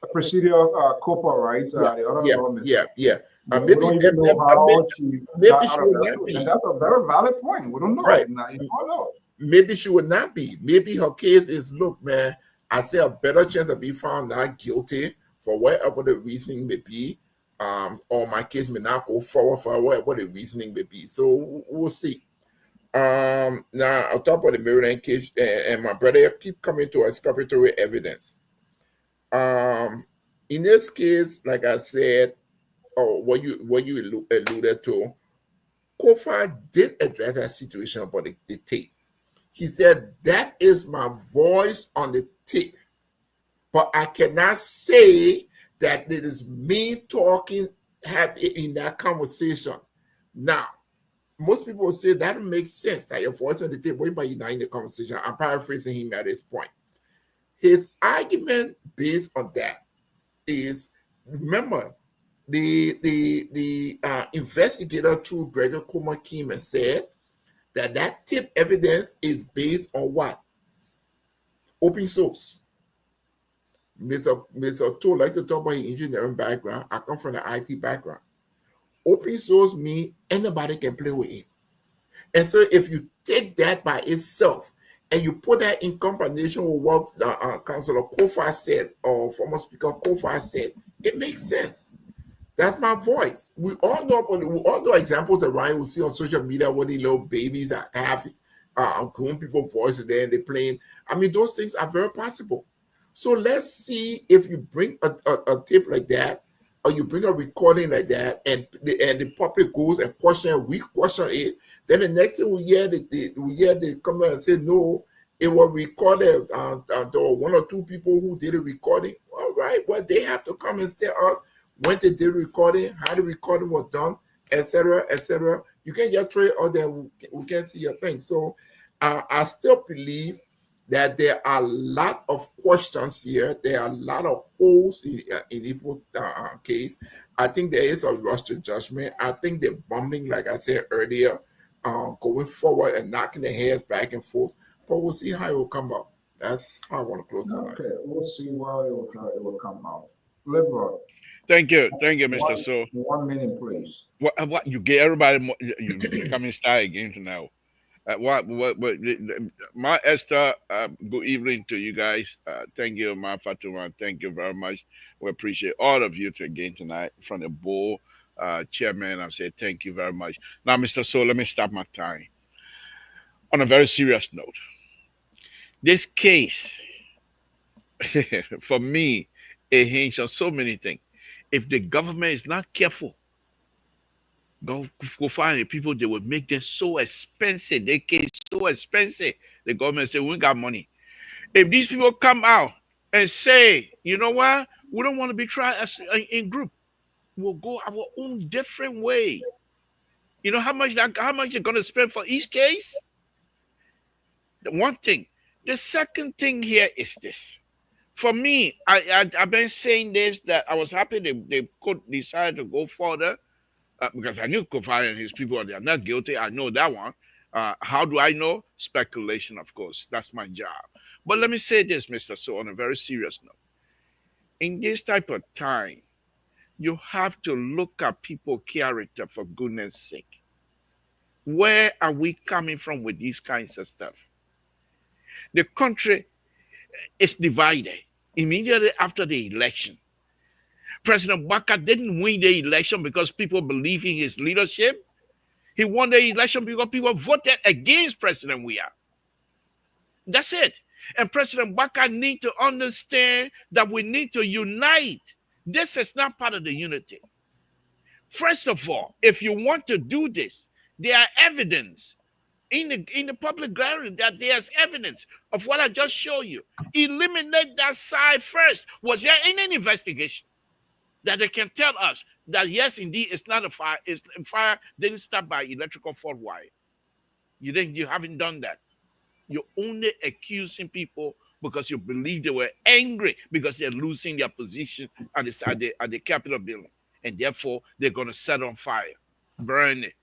A procedure, COPA, right? The other government. Yeah. Maybe she would not be. That's a very valid point. We don't know. Right. Now, you don't know. Maybe she would not be. Maybe her case is, look, man, I say a better chance of being found not guilty for whatever the reasoning may be, or my case may not go forward for whatever the reasoning may be. So we'll see. Now I'll talk about the Maryland case, and my brother keep coming to exculpatory evidence. In this case, like I said, or what you alluded to, Kofa did address that situation about the tape. He said, that is my voice on the tape, but I cannot say that it is me talking in that conversation. Now, most people will say that makes sense, that your voice on the tape, but you're not in the conversation. I'm paraphrasing him at this point. His argument based on that is, remember, the investigator through Gregor Kuma came and said that tape evidence is based on what? Open source. Mr. Tool like to talk about his engineering background. I come from the IT background. Open source means anybody can play with it. And so if you take that by itself and you put that in combination with what Councilor Kofa said, or former Speaker Kofa said, it makes sense. That's my voice. We all know examples around we see on social media where the little babies that have grown people voices there and they're playing. I mean, those things are very possible. So let's see if you bring a tape like that, or you bring a recording like that, and the public goes and we question it. Then the next thing we hear they come out and say no, it was recorded. There were one or two people who did a recording. All right, well they have to come and tell us when they did recording, how the recording was done, etc., etc. You can just throw it out there. We can see your thing. So I still believe that there are a lot of questions here. There are a lot of holes in Igbo case. I think there is a rush to judgment. I think the bombing, like I said earlier, going forward and knocking their heads back and forth. But we'll see how it will come out. That's how I want to close it. Okay, we'll see how it will come out. Liberal. Thank you, Mr. So. 1 minute, please. What you get everybody? You coming style again now. My Esther, good evening to you guys. Thank you, my Fatuma. Thank you very much. We appreciate all of you again tonight from the board, chairman. I say thank you very much. Now, Mr. So, let me start my time. On a very serious note, this case, for me, it hinges on so many things. If the government is not careful, go find the people, they will make them so expensive. They case so expensive. The government say, we got money. If these people come out and say, you know what, we don't want to be tried as in group, we'll go our own different way. You know how much you're going to spend for each case? The one thing. The second thing here is this. For me, I've been saying this, that I was happy they could decide to go further because I knew Kofi and his people, they are not guilty. I know that one. How do I know? Speculation, of course. That's my job. But let me say this, Mr. So, on a very serious note. In this type of time, you have to look at people's character, for goodness sake. Where are we coming from with these kinds of stuff? The country is divided immediately after the election. President Baka didn't win the election because people believe in his leadership. He won the election because people voted against President Weah. That's it. And President Baka needs to understand that we need to unite. This is not part of the unity. First of all, if you want to do this, there are evidence in the public gallery that there's evidence of what I just showed you. Eliminate that side first. Was there any investigation that they can tell us that yes, indeed, it's not a fire? Fire didn't start by electrical fault wire. You haven't done that. You're only accusing people because you believe they were angry because they're losing their position at the Capitol building, and therefore they're going to set on fire, burn it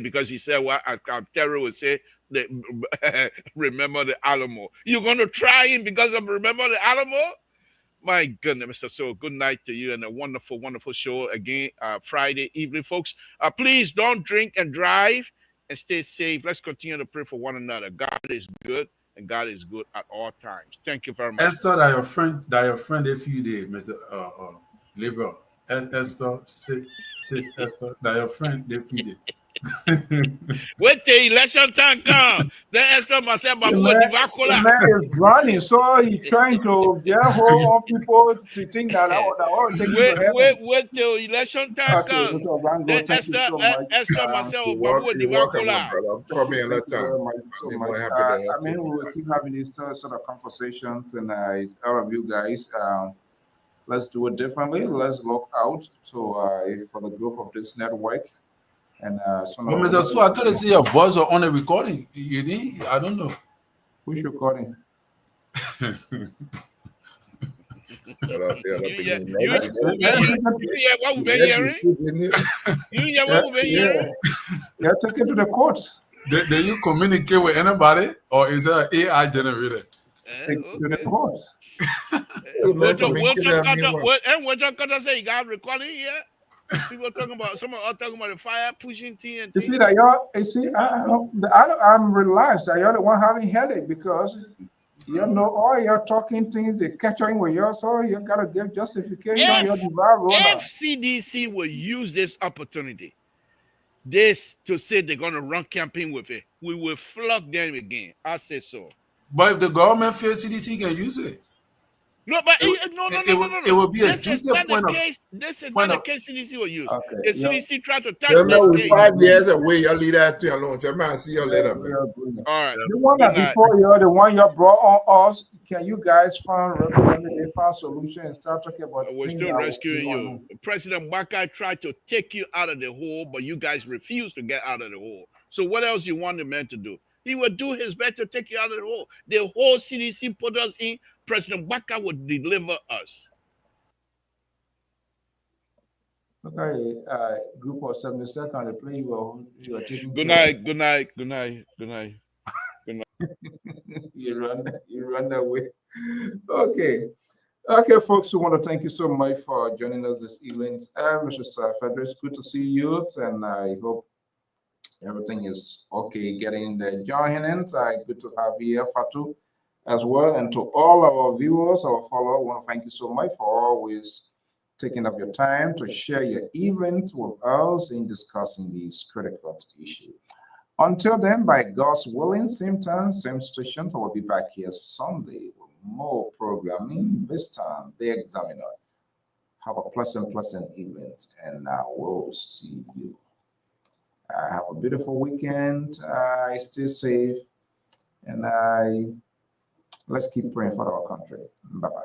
because he said, well, Terry would say, remember the Alamo. You're going to try him because of remember the Alamo? My goodness, Mr. So, good night to you and a wonderful, wonderful show again Friday evening, folks. Please don't drink and drive and stay safe. Let's continue to pray for one another. God is good and God is good at all times. Thank you very much. Esther, that your friend a few days, Mr. Liberal. Esther, sis Esther, that your friend a few days. Wait till election time come. Then Esther must say, the man is drowning, so he's trying to get hold on people to think that wait till election time comes. Then Esther must say, you're welcome, brother. Call me another time. I mean, we'll keep having these sort of conversations tonight. All of you guys, let's do it differently. Let's look out for the growth of this network. And Mr. So I thought I see your voice on a recording. You didn't? I don't know. Who's recording? You hear what we've been hearing? You hear what we've been hearing? They're taken to the courts. Did you communicate with anybody, or is that AI generated? To the court. Man, come and kill that meanwhile. And what your cutter say? You got recording here? People talking about, some are talking about the fire pushing TNT. You see that y'all, you see, I'm relaxed. You're the one having headache because you know all your talking things, they catch on with yours, so you gotta give justification. If CDC will use this opportunity, to say they're gonna run campaign with it, we will flog them again. I say so. But if the government feels CDC can use it. No, but no. It will be a decent point of. This is not the case CDC will use. Okay, If CDC try to touch Remember, this we're case, 5 years away. Y'all leave that to alone. Tell me, I'll see you later. all right. The one that before you, the one you brought on us, can you guys find solution and start talking about? We're still rescuing you. President Baka tried to take you out of the hole, but you guys refused to get out of the hole. So what else you want the man to do? He will do his best to take you out of the hole. The whole CDC put us in. President Baka would deliver us. Okay, group of 72nd, the play you are taking. Good night, good night, good night, good night, good night. you run away. Okay, folks. We want to thank you so much for joining us this evening. Mr. Frederick, good to see you, and I hope everything is okay. Getting the joining. Good to have you here, Fatu, as well, and to all our viewers, our followers. I want to thank you so much for always taking up your time to share your events with us in discussing these critical issues. Until then, by God's willing, same time, same station, I will be back here Sunday with more programming, this time, The Examiner. Have a pleasant evening, and I will see you. Have a beautiful weekend. Stay safe, and let's keep praying for our country. Bye-bye.